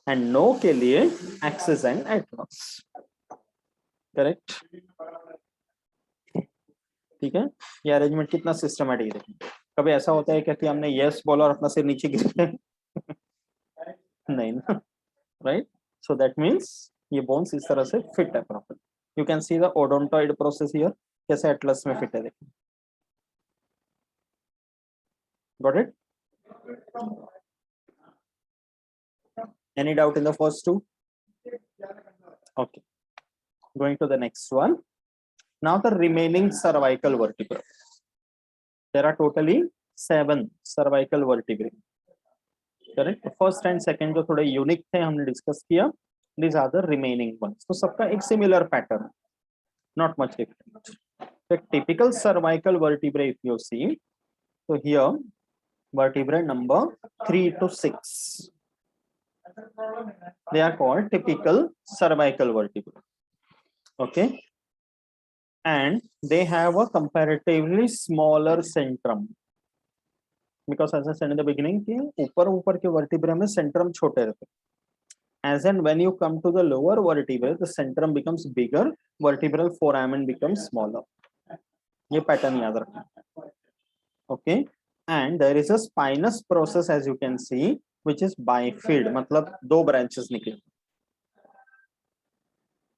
and no के लिए axis and atlas. Correct? ठीक है, ये arrangement कितना systematic है. कभी ऐसा होता है क्या कि हमने yes बोला और अपना सिर नीचे गिर गया? नहीं ना, राइट? सो दैट मीन्स ये बोन्स इस तरह से फिट है proper. You can see the odontoid process here, कैसे एटलस में फिट है. देखिए, got it? Any doubt in the first two? Okay, going to the next one. Now the remaining cervical vertebra. There are totally 7 cervical vertebrae. Correct, first and second जो थोड़े unique थे हमने discuss किया. These are the remaining once. तो सबका एक similar pattern, not much different. Typical cervical vertebrae if you see, तो here vertebrae number 3 to 6. They are called typical cervical vertebrae. Okay, and they have a comparatively smaller centrum, because as I said in the beginning कि ऊपर के vertebrae में centrum छोटे रहते हैं. As and when you come to the lower vertebrae, the centrum becomes bigger, vertebral foramen becomes smaller. ये pattern याद रखना. Okay, and there is a spinous process as you can see, which is bifid, मतलब दो branches निकले.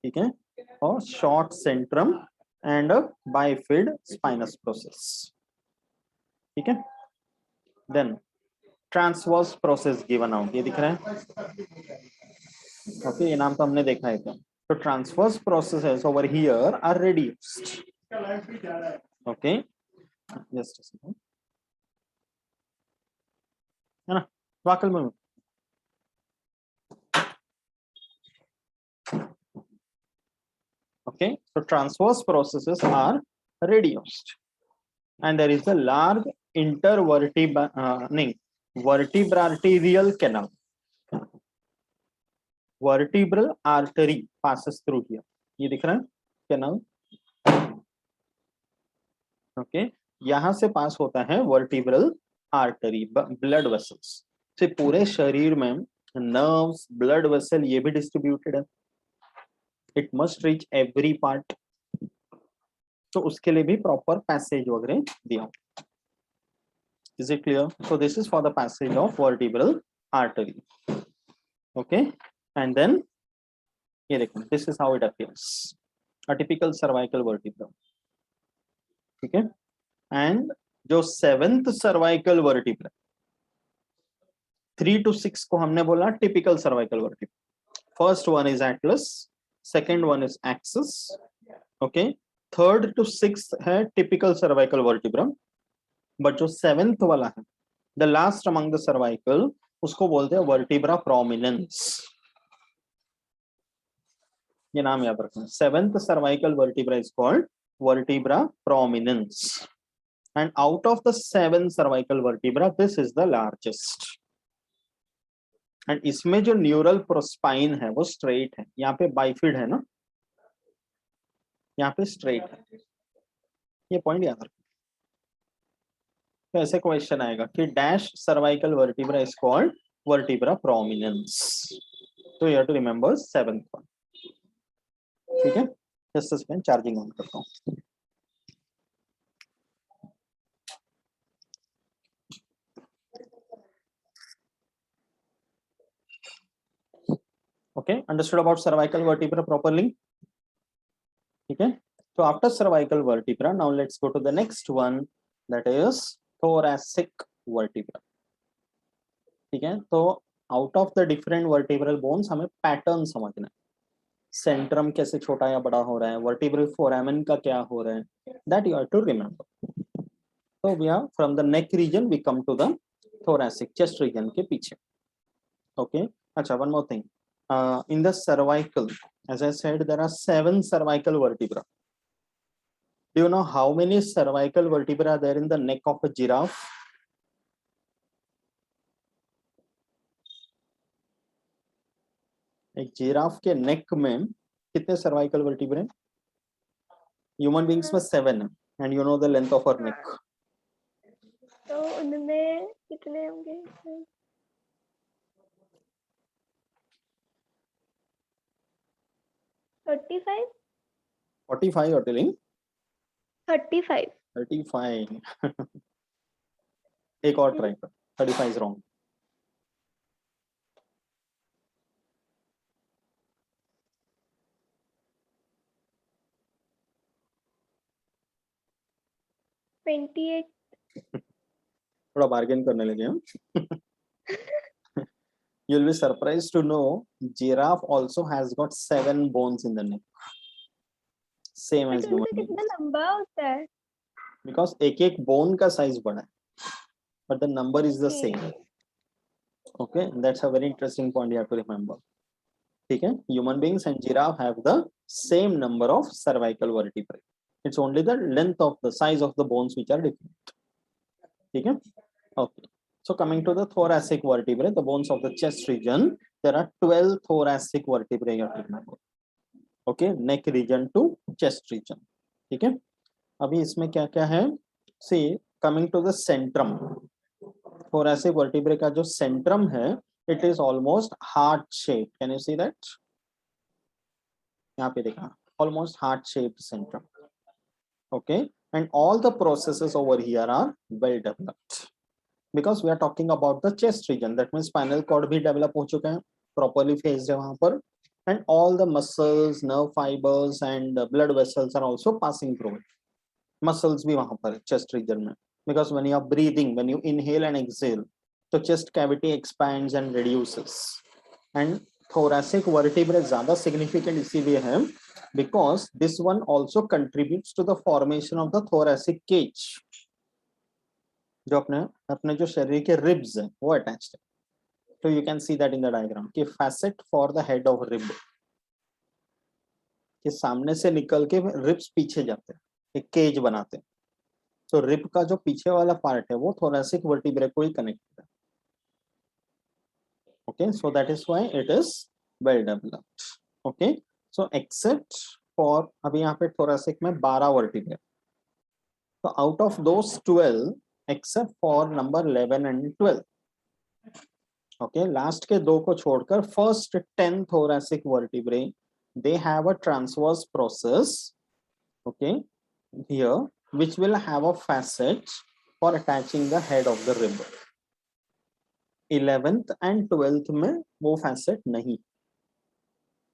ठीक है, और short centrum and a bifid spinous process. ठीक है, then transverse process given out, ये दिख रहा है. Okay, ये नाम तो हमने देखा है क्या. So transverse processes over here are reduced. Okay, just a second. है ना, वाकल में. Okay, so transverse processes are reduced, and there is a large vertebral canal. Vertebral artery passes through here. ये दिख रहा है canal. Okay, यहाँ से पास होता है vertebral artery, blood vessels. से पूरे शरीर में nerves, blood vessel ये भी distributed है. It must reach every part. तो उसके लिए भी proper passage वगैरह दिया. Is it clear? So this is for the passage of vertebral artery. Okay, and then ये देखो, this is how it appears. A typical cervical vertebra. ठीक है, and जो 7th cervical vertebra 3 to 6 को हमने बोला typical cervical vertebra. First one is atlas, second one is axis. Okay, 3rd to 6th है typical cervical vertebra, but जो 7th वाला है, the last among the cervical, उसको बोलते हैं vertebra prominens. ये नाम याद रखना. 7th cervical vertebra is called vertebra prominens, and out of the 7 cervical vertebra, this is the largest. And इसमें जो न्यूरल प्रोस्पाइन है वो स्ट्रेट है. यहाँ पे बाइफिड है ना, यहाँ पे स्ट्रेट है. ये पॉइंट याद रखना. तो ऐसे क्वेश्चन आएगा कि dash cervical vertebra is called vertebra prominens. तो you have to remember 7th one. ठीक है, जस्ट सेकंड, चार्जिंग ऑन करता हूँ. Okay, understood about cervical vertebra properly? ठीक है, so after cervical vertebra, now let's go to the next one, that is thoracic vertebra. ठीक है, तो out of the different vertebral bones हमें pattern समझना है. सेंट्रम कैसे छोटा या बड़ा हो रहा है, वर्टिब्रल फोरामेन का क्या हो रहा है, that you have to remember. So we are from the neck region we come to the thoracic, chest region के पीछे. Okay, अच्छा, one more thing. In the cervical, as I said, there are 7 cervical vertebrae. Do you know how many cervical vertebrae are there in the neck of a giraffe? एक giraffe के नेक में कितने cervical vertebrae? Human beings में 7 है, and you know the length of our neck. तो उनमें कितने होंगे? 35? 45 you're telling? 35. 35. एक और ट्राई कर. 35 is wrong. थोड़ा बार्गेन करने लगे हम. You'll be surprised to know giraffe also has got 7 bones in the neck, same as human beings. कितना लंबा होता है? Because एक bone का size बड़ा है, but the number is the same. Okay, that's a very interesting point you have to remember. ठीक है, human beings and giraffe have the same number of cervical vertebrae. It's only the length of the size of the bones which are different. ठीक है, okay. So coming to the thoracic vertebrae, the bones of the chest region, there are 12 thoracic vertebrae you have to remember. Okay, neck region to chest region. ठीक है, अभी इसमें क्या क्या है? See, coming to the centrum, thoracic vertebrae का जो centrum है, it is almost heart shaped. Can you see that? यहाँ पे देखा, almost heart shaped centrum. Okay, and all the processes over here are well developed because we are talking about the chest region. That means spinal cord भी develop हो चुका है, properly phased है वहाँ पर, and all the muscles, nerve fibers and blood vessels are also passing through it. Muscles भी वहाँ पर chest region में, because when you are breathing, when you inhale and exhale, the chest cavity expands and reduces. And thoracic vertebrae ज़्यादा significant इसीलिए है because this one also contributes to the formation of the thoracic cage. जो अपने जो शरीर के ribs हैं वो attached है. So you can see that in the diagram कि facet for the head of rib, कि सामने से निकल के ribs पीछे जाते हैं, एक केज बनाते हैं. तो rib का जो पीछे वाला पार्ट है वो thoracic vertebrae को ही कनेक्ट है. Okay, so that is why it is well developed. Okay, so except for अभी यहाँ पे thoracic में 12 vertebrae. So out of those 12, except for number 11 and 12. Okay, last के दो को छोड़कर first 10 thoracic vertebrae, they have a transverse process. Okay, here which will have a facet for attaching the head of the rib. 11th and 12th में वो facet नहीं,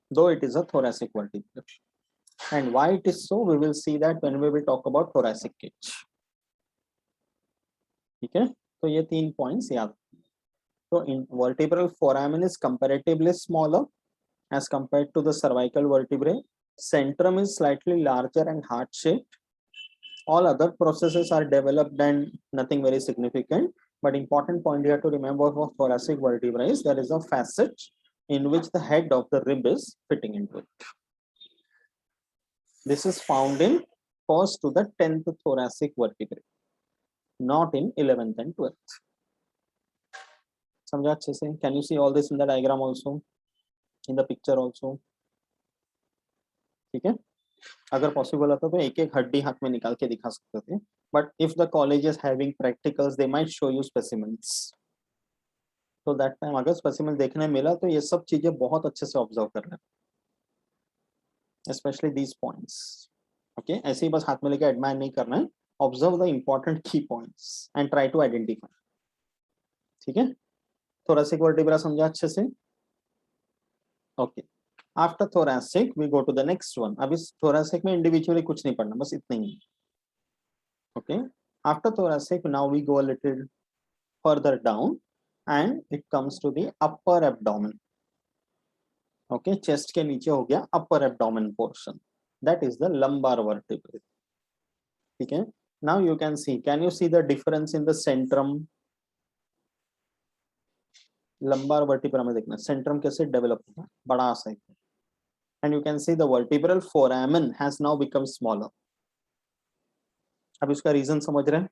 though it is a thoracic vertebrae. And why it is so, we will see that when we will talk about thoracic cage. ठीक है, तो ये 3 points याद. So in vertebral foramen is comparatively smaller as compared to the cervical vertebrae. Centrum is slightly larger and heart shaped. All other processes are developed and nothing very significant. But important point here to remember for thoracic vertebrae is there is a facet in which the head of the rib is fitting into it. This is found in first to the 10th thoracic vertebrae, not in 11th and 12th. समझा अच्छे से? Can you see all this in the diagram also, in the picture also? ठीक है, अगर possible होता तो एक एक हड्डी हाथ में निकाल के दिखा सकते थे. But if the college is having practicals, they might show you specimens. So that time अगर specimen देखने मिला तो ये सब चीजें बहुत अच्छे से observe करना, especially these points. Okay, ऐसे ही बस हाथ में लेके admire नहीं करना है. Observe the important key points and try to identify. ठीक है, thoracic vertebra समझा अच्छे से? Okay. After thoracic, we go to the next one. अब इस thoracic में individually कुछ नहीं पढ़ना, बस इतना ही. Okay. After thoracic, now we go a little further down, and it comes to the upper abdomen. Okay, chest के नीचे हो गया upper abdomen portion. That is the lumbar vertebrae. ठीक है. Now you can see. Can you see the difference in the centrum? lumbar vertebra में देखना centrum कैसे develop होगा, बड़ा सा है. And you can see the vertebral foramen has now become smaller. अब इसका reason समझ रहे हैं?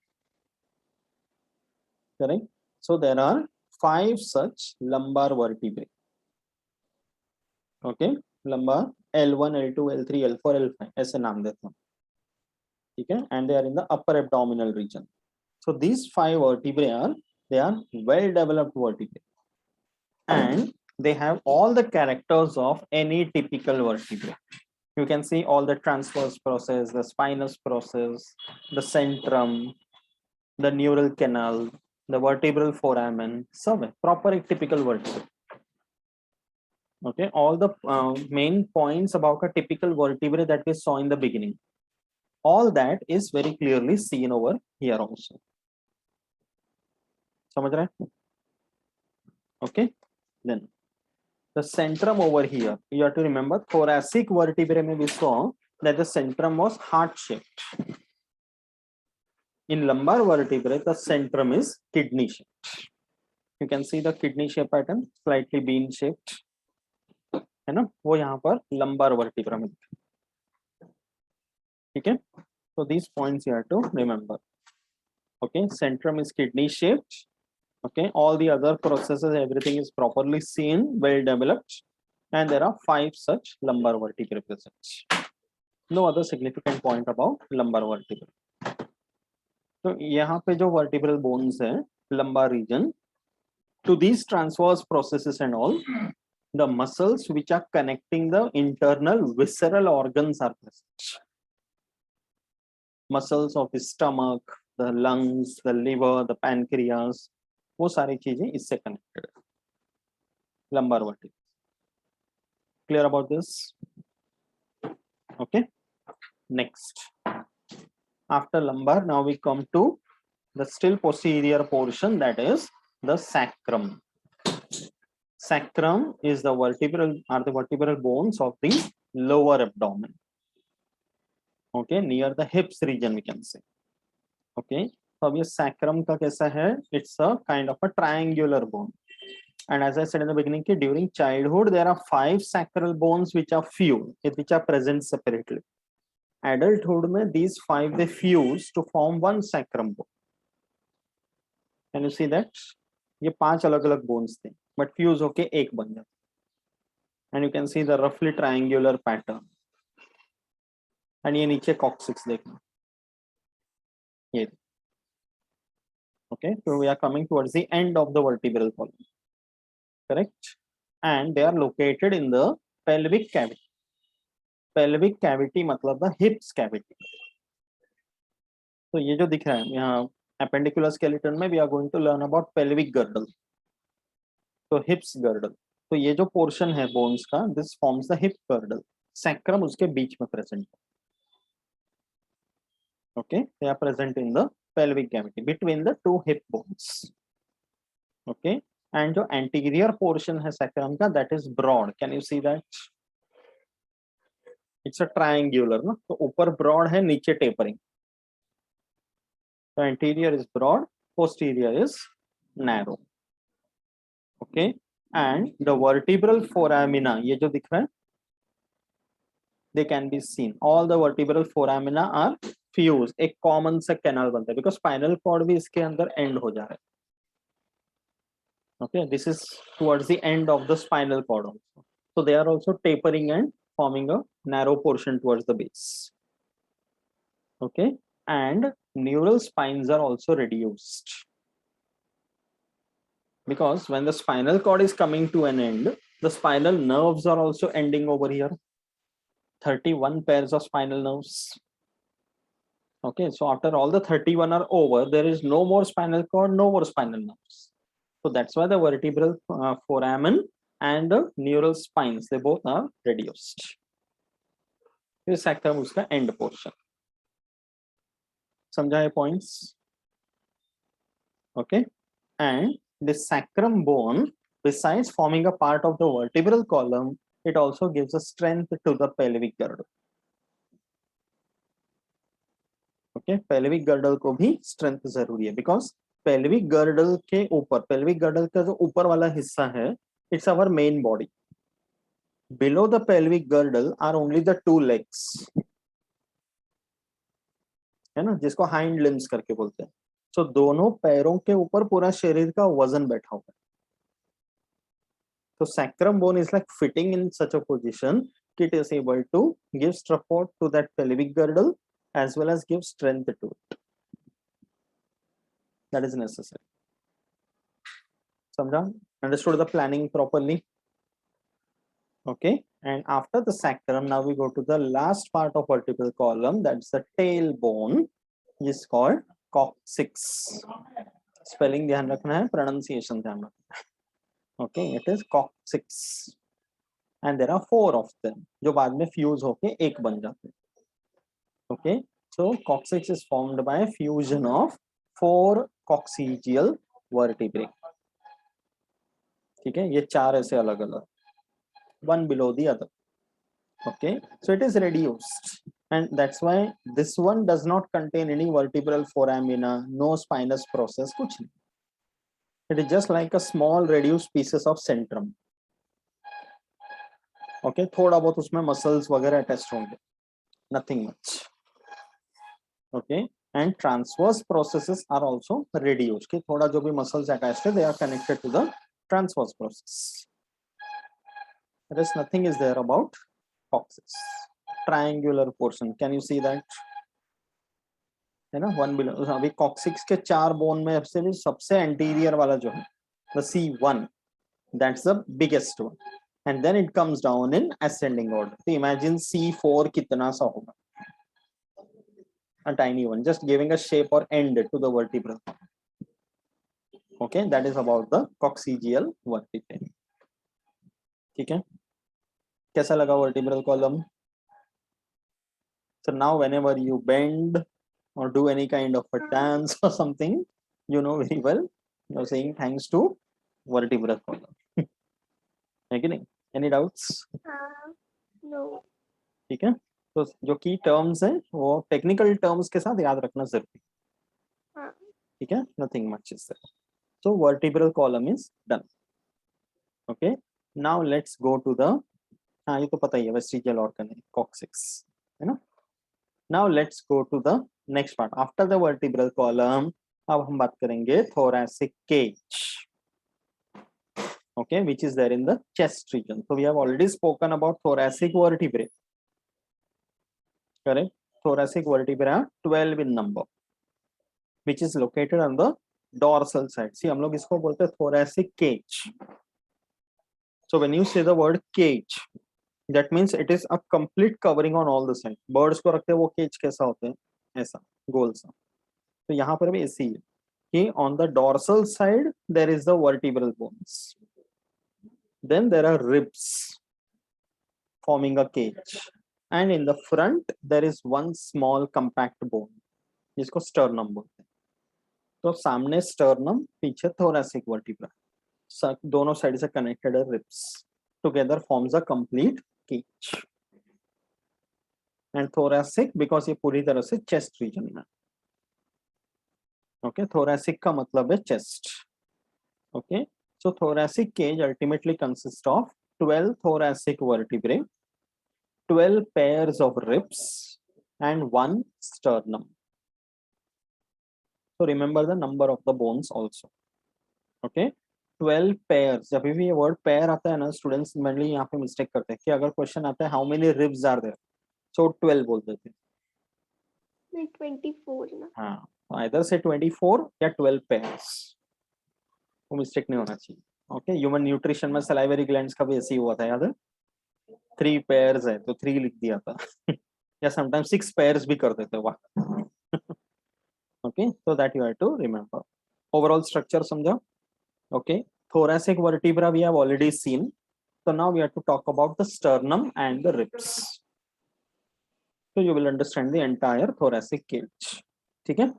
Correct? So there are 5 such lumbar vertebrae. Okay, lumbar L1, L2, L3, L4, L5 ऐसे नाम देते हैं. ठीक है, and they are in the upper abdominal region. So these 5 vertebrae are well developed vertebrae, and they have all the characters of any typical vertebrae. You can see all the transverse process, the spinous process, the centrum, the neural canal, the vertebral foramen, सब proper typical vertebrae. Okay, all the main points about a typical vertebrae that we saw in the beginning, all that is very clearly seen over here also. समझ रहे हैं? Okay, then the centrum over here, you have to remember thoracic vertebrae mein we saw that the centrum was heart shaped. In lumbar vertebrae, the centrum is kidney shaped. You can see the kidney shape pattern, slightly bean shaped. है ना, वो यहाँ पर lumbar vertebra में. ठीक है, so these points you have to remember. Okay, centrum is kidney shaped. Okay, all the other processes, everything is properly seen, well developed, and there are 5 such lumbar vertebrae present. No other significant point about lumbar vertebrae. तो यहाँ पे जो vertebral bones है, lumbar region, to these transverse processes and all, the muscles which are connecting the internal visceral organs are present. Muscles of the stomach, the lungs, the liver, the pancreas, वो सारी चीजें इससे connected है. Lumbar vertebrae. Clear about this? Okay. Next. After lumbar, now we come to the still posterior portion, that is the sacrum. Sacrum is the vertebral bones of the lower abdomen. Okay, near the hips region we can say. Okay, so अब ये sacrum का कैसा है? It's a kind of a triangular bone. And as I said in the beginning, during childhood there are 5 sacral bones which are which are present separately. Adulthood में these 5 they fuse to form one sacrum bone. Can you see that? ये 5 अलग-अलग bones थे, but fuse होके एक बन जाता. And you can see the roughly triangular pattern. And ये नीचे coccyx देखना. ये. Okay, so we are coming towards the end of the vertebral column. Correct? And they are located in the pelvic cavity. Pelvic cavity मतलब the hips cavity. तो ये जो दिख रहा है यहाँ appendicular skeleton में we are going to learn about pelvic girdle. तो hips girdle. तो ये जो portion है bones का, this forms the hip girdle. Sacrum उसके बीच में present. Okay, they are present in the pelvic cavity between the 2 hip bones. Okay, and जो anterior portion है sacrum का, that is broad. Can you see that? It's a triangular, ना? तो ऊपर broad है, नीचे tapering. The anterior is broad, posterior is narrow. Okay, and the vertebral foramina, ये जो दिख रहा है, they can be seen. All the vertebral foramina are fused. एक common सा canal बनता है, because spinal cord भी इसके अंदर end हो जा रहा है. Okay, this is towards the end of the spinal cord also. So they are also tapering and forming a narrow portion towards the base. Okay, and neural spines are also reduced. Because when the spinal cord is coming to an end, the spinal nerves are also ending over here. 31 pairs of spinal nerves. Okay, so after all the 31 are over, there is no more spinal cord, no more spinal nerves. So that's why the vertebral foramen and the neural spines, they both are reduced. This sacrum is the end portion. समझा ये points? Okay, and the sacrum bone, besides forming a part of the vertebral column, it also gives a strength to the pelvic girdle. Okay, pelvic girdle को भी strength जरूरी है, because pelvic girdle के ऊपर, pelvic girdle का जो ऊपर वाला हिस्सा है, it's our main body. Below the pelvic girdle are only the 2 legs, है ना, जिसको hind limbs करके बोलते हैं. So दोनों पैरों के ऊपर पूरा शरीर का वजन बैठा हुआ है. So sacrum bone is like fitting in such a position that it is able to give support to that pelvic girdle as well as give strength to it. That is necessary. Samjha? Understood the planning properly? Okay, and after the sacrum, now we go to the last part of vertebral column, that's the tailbone, is called coccyx. Spelling ध्यान रखना है, pronunciation ध्यान रखना है. Okay, it is coccyx, and there are 4 of them, जो बाद में fuse होके एक बन जाते हैं. Okay, so coccyx is formed by fusion of 4 coccygeal vertebrae. ठीक है, ये 4 ऐसे अलग अलग, one below the other. Okay, so it is reduced, and that's why this one does not contain any vertebral foramina, no spinous process, कुछ नहीं. It is just like a small reduced pieces of centrum. Okay, थोड़ा बहुत उसमें muscles वगैरह attached होंगे, nothing much. Okay, and transverse processes are also reduced कि थोड़ा जो भी muscles attached है they are connected to the transverse process. There is nothing is there about coccyx. Triangular portion, can you see that? है ना, 1 below अभी coccyx के 4 bone में से भी सबसे एंटीरियर वाला जो है the C1, that's the biggest one, and then it comes down in ascending order. So imagine C4 कितना सा होगा, a tiny one, just giving a shape or end to the vertebral. Okay, that is about the coccygeal vertebrae. ठीक है, कैसा लगा vertebral column? So now whenever you bend or do any kind of a dance or something, you know very well you're saying thanks to vertebral column. है कि नहीं? Any doubts? no. ठीक है, तो जो की टर्म्स है वो टेक्निकल टर्म्स के साथ याद रखना जरूरी है. ठीक है, nothing much is there. So vertebral column is done. Okay, now let's go to the, हाँ ये तो पता ही है vestigial organ है coccyx, है ना. Now let's go to the next part. After the vertebral column, अब हम बात करेंगे thoracic cage. Okay, which is there in the chest region. So we have already spoken about thoracic vertebrae. Correct? Thoracic vertebrae are 12 in number, which is located on the dorsal side. See, हम लोग इसको बोलते हैं thoracic cage. So when you say the word cage, that means it is a complete covering on all the sides. Birds को रखते हैं वो cage कैसा होते हैं, ऐसा गोल सा. तो यहाँ पर भी ऐसी है कि on the dorsal side there is the vertebral bones. Then there are ribs forming a cage, and in the front there is one small compact bone जिसको sternum बोलते हैं. तो सामने sternum, पीछे thoracic vertebra, दोनों साइड से connected ribs together forms a complete cage. And thoracic because ये पूरी तरह से chest region में. Okay, thoracic का मतलब है chest. Okay, so thoracic cage ultimately consists of 12 thoracic vertebrae, 12 pairs of ribs, and 1 sternum. So remember the number of the bones also. Okay, 12 pairs. जब भी ये word pair आता है ना, students mainly यहाँ पे mistake करते हैं कि अगर question आता है how many ribs are there, so 12 बोल देते हैं. 24 ना. हाँ, either say 24 या 12 pairs. वो mistake नहीं होना चाहिए. Okay, human nutrition में salivary glands का भी ऐसे ही हुआ था, याद है? 3 pairs है तो 3 लिख दिया था. या sometimes 6 pairs भी कर देते, वाह. Okay, so that you have to remember. Overall structure समझा? Okay, thoracic vertebra we have already seen. So now we have to talk about the sternum and the ribs. So you will understand the entire thoracic cage. ठीक है?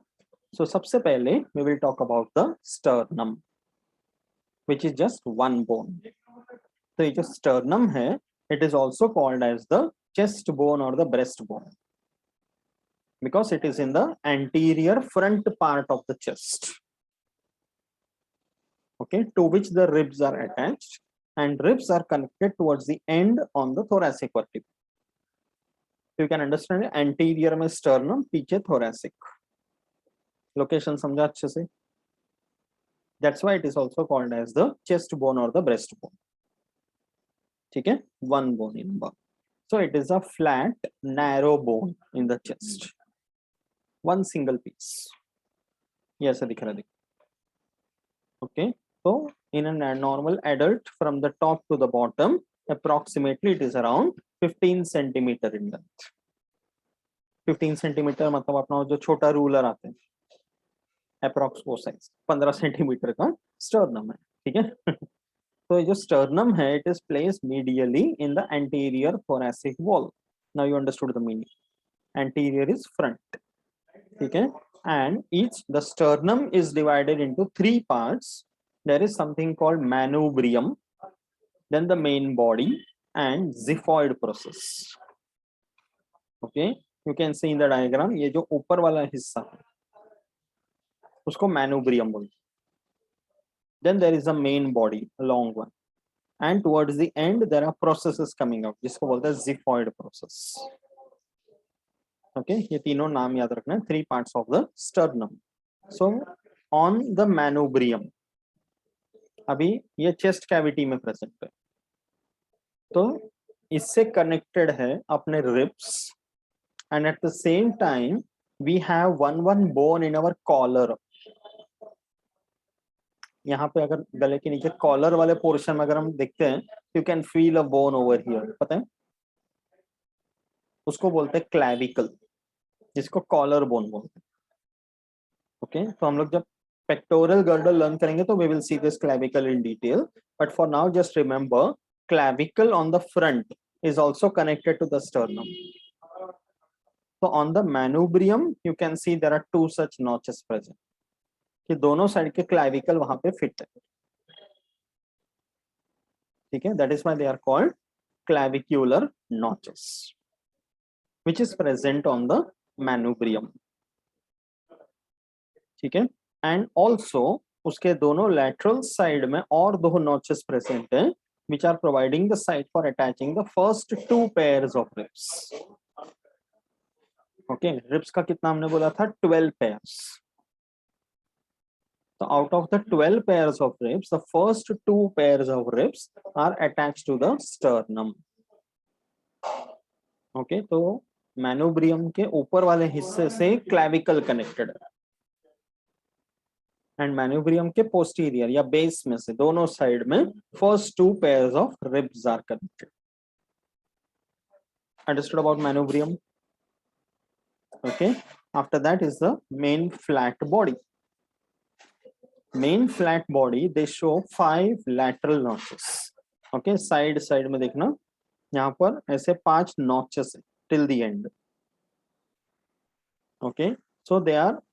So सबसे पहले we will talk about the sternum, which is just one bone. तो ये जो sternum है, it is also called as the chest bone or the breast bone, because it is in the anterior front part of the chest. Okay, to which the ribs are attached, and ribs are connected towards the end on the thoracic vertebra. So you can understand anterior में sternum, पीछे thoracic. Location समझा अच्छे से? That's why it is also called as the chest bone or the breast bone. ठीक है? One bone in bone. So it is a flat, narrow bone in the chest. One single piece. ये ऐसा दिख रहा है. Okay. So in a normal adult, from the top to the bottom, approximately it is around 15 centimeter in length. 15 centimeter मतलब अपना जो छोटा ruler आते हैं, अप्रॉक्स वो साइज 15 सेंटीमीटर का स्टर्नम है. ठीक है? तो जो स्टर्नम है, it is placed medially in the anterior thoracic wall. Now you understood the meaning. Anterior is front. ठीक है? And each the sternum is divided into 3 parts. There is something called manubrium, then the main body, and xiphoid process. Okay, you can see in the diagram, ये जो ऊपर वाला हिस्सा है उसको manubrium बोलते हैं. Then there is a main body, a long one, and towards the end there are processes coming out जिसको बोलते हैं xiphoid process. ओके ये तीनों नाम याद रखना है, 3 parts of the sternum. So on the manubrium, अभी ये चेस्ट कैविटी में प्रेजेंट है, तो इससे कनेक्टेड है अपने ribs, and at the same time we have one bone in our collar. यहाँ पे अगर गले के नीचे कॉलर वाले पोर्शन में अगर हम देखते हैं, you can feel a bone over here, पता है उसको बोलते हैं क्लैविकल, जिसको कॉलर बोन बोलते हैं. ओके तो हम लोग जब पेक्टोरल गर्डल लर्न करेंगे तो we will see this clavicle in detail, but for now just remember clavicle on the front is also connected to the sternum. So on the manubrium you can see there are 2 such notches present, कि दोनों side के clavicle वहां पे fit है, ठीक है. That is why they are called clavicular notches, which is present on the manubrium, ठीक है. And also उसके दोनों lateral side में और 2 notches present हैं, which are providing the site for attaching the first 2 pairs of ribs. Okay, ribs का कितना हमने बोला था, 12 pairs. So out of the 12 pairs of ribs, the first 2 pairs of ribs are attached to the sternum. Okay, तो manubrium के ऊपर वाले हिस्से से clavicle connected है, एंड manubrium के posterior या बेस में से दोनों साइड में first 2 pairs of ribs are connected. Understood about manubrium? Okay, after that is the main flat body. Main flat body, they show 5 lateral notches. Okay, side में देखना, यहाँ पर ऐसे 5 notches है till the end. Okay, so they are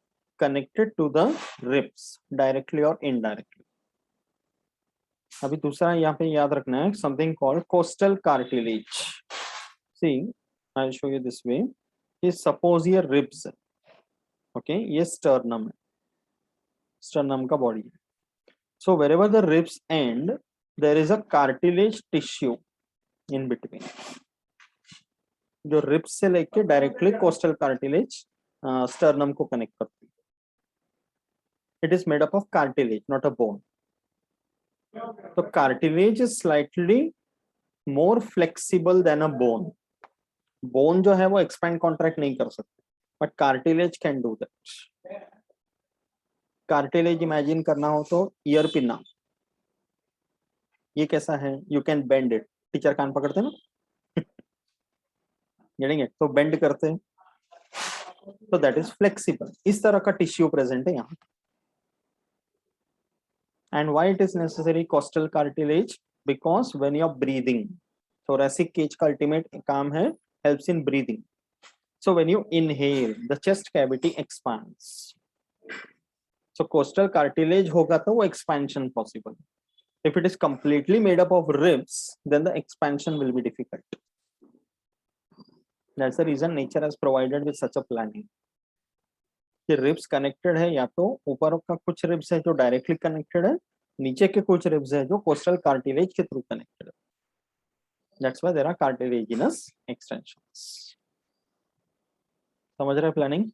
connected to the ribs directly or indirectly. अभी दूसरा यहाँ पे याद रखना है, something called costal cartilage. See, I'll show you this way. ये suppose ये ribs है, okay, ये sternum है, sternum का body है. So wherever the ribs end, there is a cartilage tissue in between. जो ribs से लेके directly costal cartilage sternum को connect करती है. It is made up of cartilage, not a bone. So cartilage is slightly more flexible than a bone. Bone जो है वो expand contract नहीं कर सकते, but cartilage can do that. Cartilage imagine करना हो तो ear पिन्ना, ये कैसा है, you can bend it. Teacher कान पकड़ते हैं ना, जड़ेंगे तो बेंड करते हैं, तो दैट इज फ्लेक्सिबल. इस तरह का टिश्यू प्रेजेंट है यहाँ. And why it is necessary costal cartilage? Because when you are breathing, thoracic cage का अल्टीमेट काम है helps in breathing. So when you inhale the chest cavity expands. So costal cartilage होगा तो वो expansion possible. If it is completely made up of ribs, then the expansion will be difficult. That's the reason nature has provided with such a planning. कि ribs connected है, या तो ऊपर का कुछ रिब्स है जो डायरेक्टली कनेक्टेड है, नीचे के कुछ रिब्स है जो कोस्टल कार्टिलेज के थ्रू कनेक्टेड है. That's why there are cartilaginous extensions. समझ रहे प्लानिंग?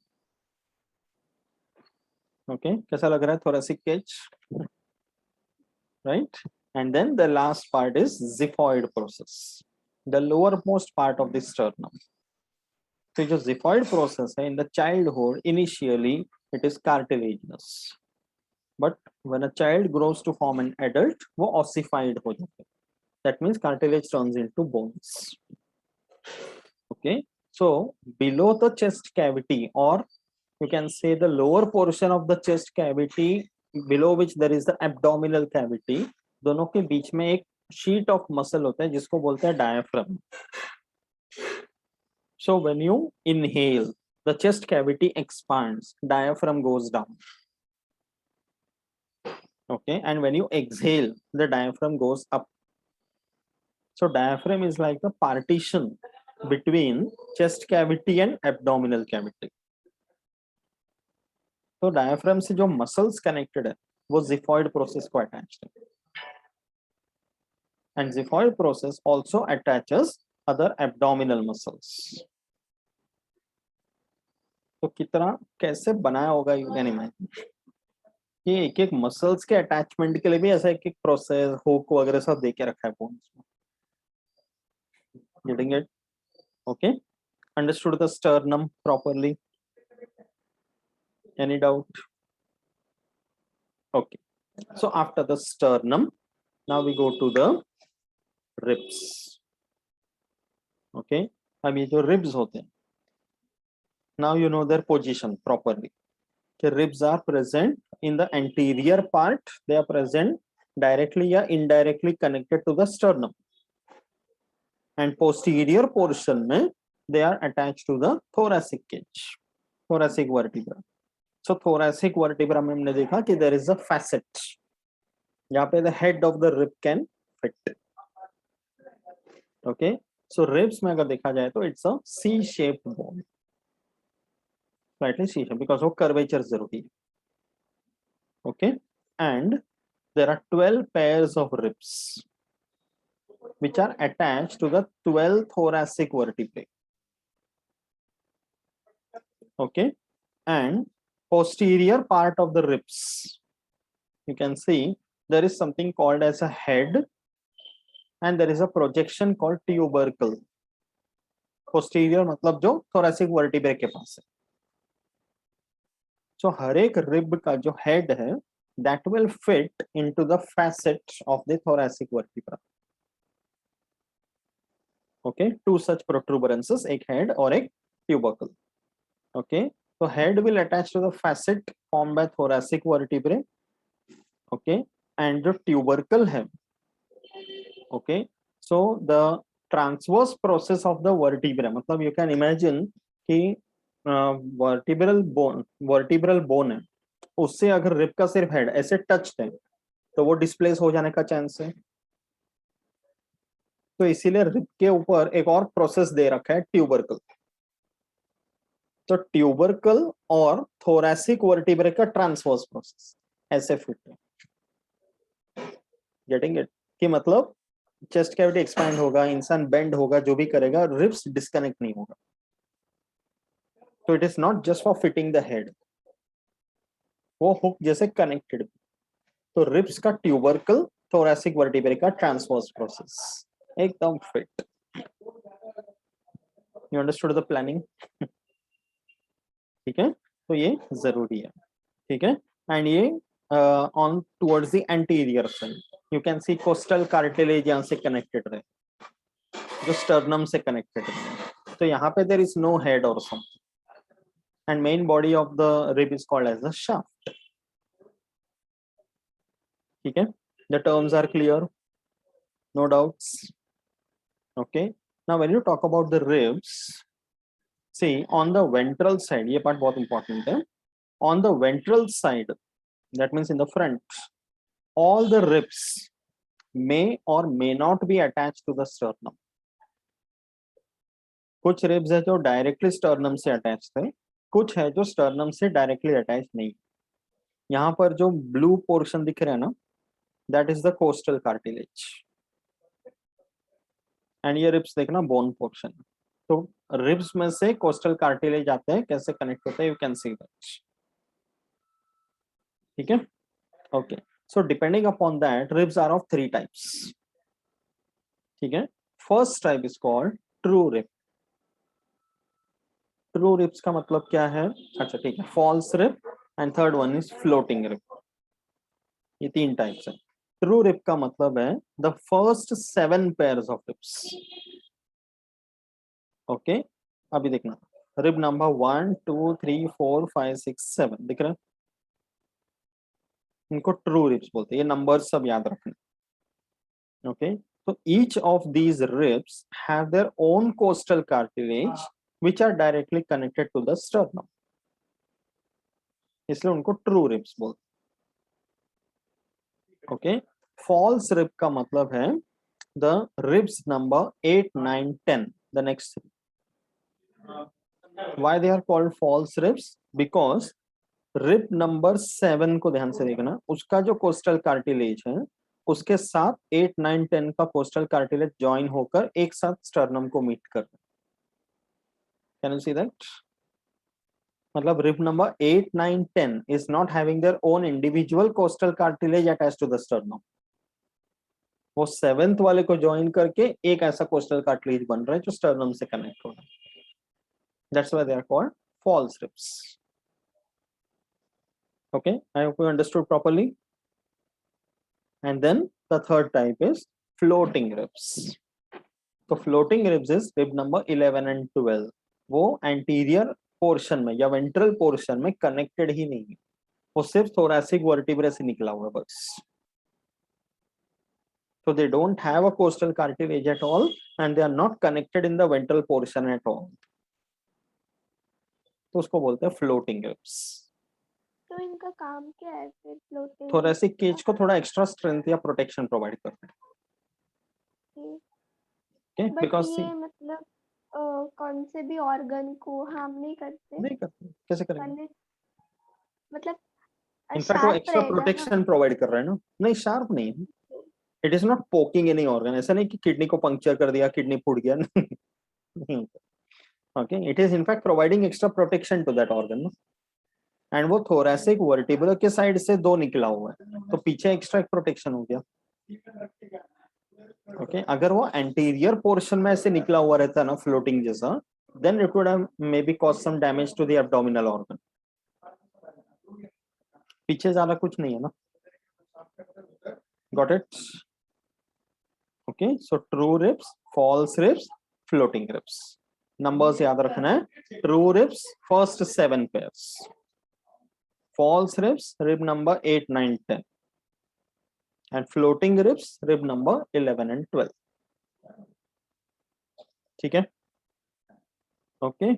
ओके, कैसा लग रहा है thoracic cage? Right? And then the last part is xiphoid process, the lowermost part of the sternum. तो जो xiphoid process है, in the childhood initially it is cartilaginous, but when a child grows to form an adult, वो ossified हो जाता है. That means cartilage turns into bones. Okay, so below the chest cavity, or you can say the lower portion of the chest cavity, below which there is the abdominal cavity, दोनों के बीच में एक sheet of muscle होता है जिसको बोलते हैं diaphragm. So when you inhale, the chest cavity expands, diaphragm goes down. Okay, and when you exhale, the diaphragm goes up. So diaphragm is like the partition between chest cavity and abdominal cavity. So diaphragm से जो muscles connected है, वो xiphoid process को attached है. And xiphoid process also attaches other abdominal muscles. तो कितना कैसे बनाया होगा यू कैन इमेजिन। ये एक एक मसल्स के अटैचमेंट के लिए भी ऐसा एक एक प्रोसेस हुक वगैरह सब दे के रखा है बोन्स में। Getting it? Okay, understood the sternum properly? Any doubt? Okay, so after the sternum now we go to the ribs. Okay, अब ये जो ribs होते हैं, now you know their position properly. The ribs are present in the anterior part, they are present directly or indirectly connected to the sternum, and posterior portion में they are attached to the thoracic cage, thoracic vertebra. So thoracic vertebra में हमने देखा कि there is a facet, यहाँ पे the head of the rib can fit. Okay, so ribs में अगर देखा जाए तो it's a C-shaped bone, slightly C-shaped because वो curvature जरूरी है. Okay, and there are 12 pairs of ribs which are attached to the 12 thoracic vertebrae. Okay, and posterior part of the ribs, you can see there is something called as a head and there is a projection called tubercle. Posterior मतलब जो thoracic vertebrae के पास है. So हर एक rib का जो head है that will fit into the facet of the thoracic vertebra. Okay, two such protuberances, एक head और एक tubercle. Okay, so head will attach to the facet formed by thoracic vertebrae. Okay, and जो tubercle है, okay, so the transverse process of the vertebra, मतलब you can imagine कि vertebral bone है, उससे अगर रिब का सिर्फ हेड ऐसे टच है तो वो डिस्प्लेस हो जाने का चांस है. तो इसीलिए रिब के ऊपर एक और प्रोसेस दे रखा है ट्यूबरकल. तो ट्यूबरकल और थोरैसिक वर्टिब्रे का ट्रांसवर्स प्रोसेस ऐसे फिट है. Getting it? कि मतलब चेस्ट कैविटी एक्सपैंड होगा, इंसान बेंड होगा, जो भी करेगा रिब्स डिस्कनेक्ट नहीं होगा. तो it is not just for fitting the head, वो हुक जैसे कनेक्टेड. तो रिब्स का ट्यूबरकल, थोरैसिक वर्टिब्रे का ट्रांसवर्स प्रोसेस एकदम fit. You understood the planning? ठीक है, तो ये जरूरी है. ठीक है, एंड ये on towards the anterior side you can C costal cartilage यहाँ से कनेक्टेड रहे, जो स्टर्नम से कनेक्टेड रहे. तो यहाँ पे there is no head or something, and main body of the rib is called as the shaft. ठीक है, the terms are clear, no doubts? Okay, now when you talk about the ribs, see on the ventral side, ये part बहुत important है. On the ventral side, that means in the front, all the ribs may or may not be attached to the sternum. कुछ ribs है जो directly sternum से attached है, कुछ है जो sternum से directly attached नहीं. यहाँ पर जो blue portion दिख रहा है ना, that is the costal cartilage. And ये रिब्स देखना बोन पोर्शन. तो रिब्स में से कोस्टल कार्टिलेज आते हैं, कैसे कनेक्ट होते हैं यू कैन सी दैट. ठीक है, okay. So depending upon that ribs are of 3 types. ठीक है, first type is called true rib. True ribs का मतलब क्या है? अच्छा ठीक है, false rib and third one is floating rib. ये 3 टाइप्स है. ट्रू रिब का मतलब है the first 7 pairs of ribs. Okay, अभी देखना रिब नंबर 1 2 3 4 5 6 7 दिख रहा है, इनको ट्रू रिब्स बोलते हैं. ये नंबर्स सब याद रखना. ओके, तो each of these ribs have their own costal cartilage which are directly connected to the sternum, इसलिए उनको ट्रू रिब्स बोलते हैं. ओके, फॉल्स रिब का मतलब है the ribs number 8 9 10, the next. Why they are called false ribs? Because rib number 7 को ध्यान से देखना, उसका जो कोस्टल कार्टिलेज है उसके साथ 8 9 10 का कोस्टल कार्टिलेज ज्वाइन होकर एक साथ स्टर्नम को मीट कर. Can you see that? मतलब rib number 8, 9, 10 is not having their own individual costal cartilage attached to the sternum. वो 7th वाले को ज्वाइन करके एक ऐसा कोस्टल कार्टिलेज बन रहा है जो स्टर्नम से कनेक्ट हो रहा है. That's why they are called false ribs. Okay, I hope you understood properly. And then the third type is floating ribs. तो floating ribs is rib number 11 and 12. वो anterior portion में या ventral portion में connected ही नहीं है, वो सिर्फ thoracic vertebrae से निकला हुआ है बस. So they don't have a costal cartilage at all and they are not connected in the ventral portion at all. तो उसको बोलते हैं floating ribs. तो इनका काम क्या है फिर फ्लोटिंग? thoracic cage को थोड़ा extra strength या protection provide करते हैं. Okay, बट because ये मतलब कौन से भी ऑर्गन को हार्म नहीं करते? नहीं करते, कैसे करेंगे? करने मतलब इनफैक्ट वो sharp एक्स्ट्रा रहेगा ना? प्रोटेक्शन प्रोवाइड कर रहा है ना. नहीं, शार्प नहीं है. It is not poking any organ. ऐसा नहीं कि किडनी को पंक्चर कर दिया, किडनी फूट गया. नहीं. Okay, it is in fact providing extra protection to that organ. And वो थोरैसिक वर्टिब्रा के साइड से दो निकला हुआ है, तो पीछे एक्स्ट्रा एक प्रोटेक्शन हो गया. ओके, अगर वो एंटीरियर पोर्शन में ऐसे निकला हुआ रहता ना फ्लोटिंग जैसा, then it would have maybe cause some damage to the abdominal organ. पीछे ज्यादा कुछ नहीं है ना. Got it? Okay, so true ribs, false ribs, floating ribs. Numbers याद रखना है. True ribs first 7 pairs, false ribs rib number 8, 9, 10, and floating ribs rib number 11 and 12. ठीक है. ओके,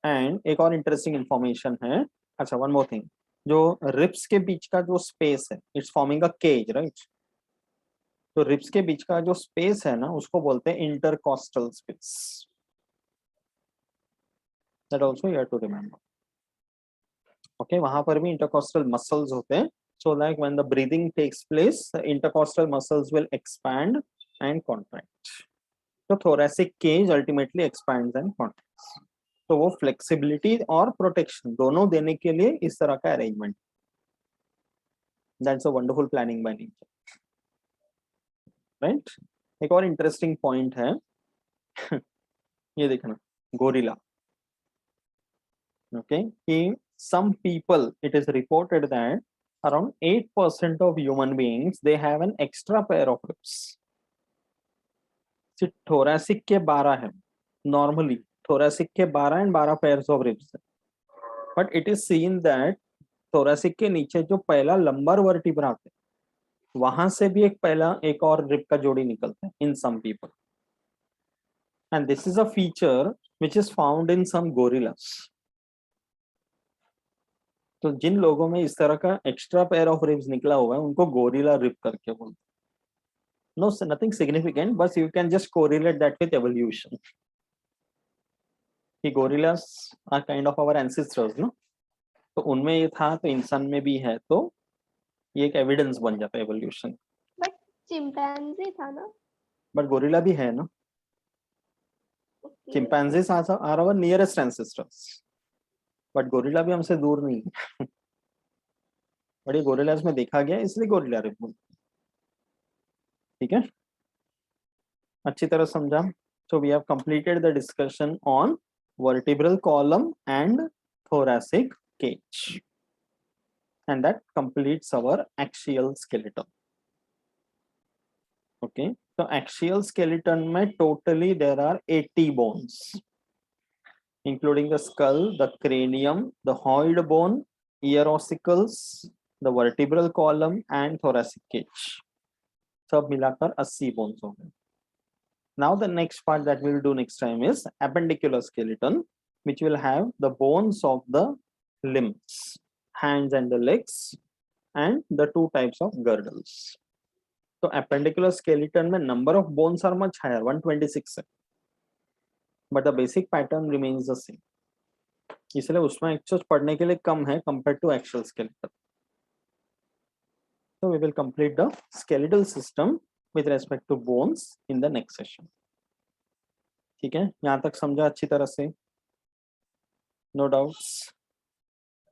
एंड एक और इंटरेस्टिंग इंफॉर्मेशन है. अच्छा, वन मोर थिंग. जो रिब्स के बीच का जो स्पेस है, it's forming a cage, right? तो रिब्स के बीच का जो स्पेस है ना, उसको बोलते हैं intercostal space. That also you have to remember. Okay, वहां पर भी इंटरकॉस्टल मसल्स होते हैं. So like when the breathing takes place, the intercostal muscles will expand and contract. So thoracic cage ultimately expands and contracts. तो वो flexibility और protection दोनों देने के लिए इस तरह का arrangement. That's a wonderful planning by nature, right? एक और interesting point है. ये देखना, gorilla. Okay, कि some people, it is reported that around 8% of human beings, they have an extra pair of ribs. thoracic के 12 है normally. thoracic के 12 and 12 pairs of ribs है. But it is seen that thoracic के नीचे जो पहला lumbar vertebra है, वहां से भी एक और rib का जोड़ी निकलता है in some people. And this is a feature which is found in some gorillas. तो जिन लोगों में इस तरह का एक्स्ट्रा पेयर ऑफ रिब्स निकला हुआ है, उनको गोरिल्ला रिब करके बोलते हैं. No, nothing significant, but you can just correlate that with evolution. कि gorillas are kind of our ancestors, no? तो उनमें ये था, तो इंसान में भी है, तो ये एक एविडेंस बन जाता है एवोल्यूशन. बट चिंपैंजी था ना? बट गोरिल्ला भी है ना. Chimpanzees are our nearest ancestors, but gorilla भी हमसे दूर नहीं है. बट ये गोरिल्लास में देखा गया, इसलिए गोरिल्ला रिब बोलते हैं. ठीक है, अच्छी तरह समझा. So we have completed the discussion on vertebral column and thoracic cage, and that completes our axial skeleton. Okay, so axial skeleton में totally there are 80 bones, including the skull, the cranium, the hyoid bone, ear ossicles, the vertebral column and thoracic cage. सब मिलाकर 80 bones हो गए. Now the next part that we'll do next time is appendicular skeleton, which will have the bones of the limbs, hands and the legs, and the 2 types of girdles. So appendicular skeleton में number of bones are much higher, 126 है, but the basic pattern remains the same. इसलिए उसमें actually पढ़ने के लिए कम है compared to axial skeleton. So we will complete the skeletal system with respect to bones in the next session. ठीक है, यहाँ तक समझा अच्छी तरह से? No doubts?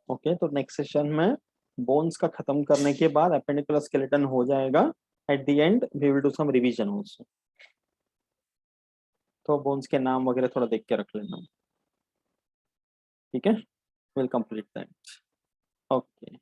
ओके, तो नेक्स्ट सेशन में बोन्स का खत्म करने के बाद एपेंडिकुलर स्केलेटन हो जाएगा. At the end we will do some revision also. तो बोन्स के नाम वगैरह थोड़ा देख के रख लेना. ठीक है, विल कंप्लीट दैट. ओके.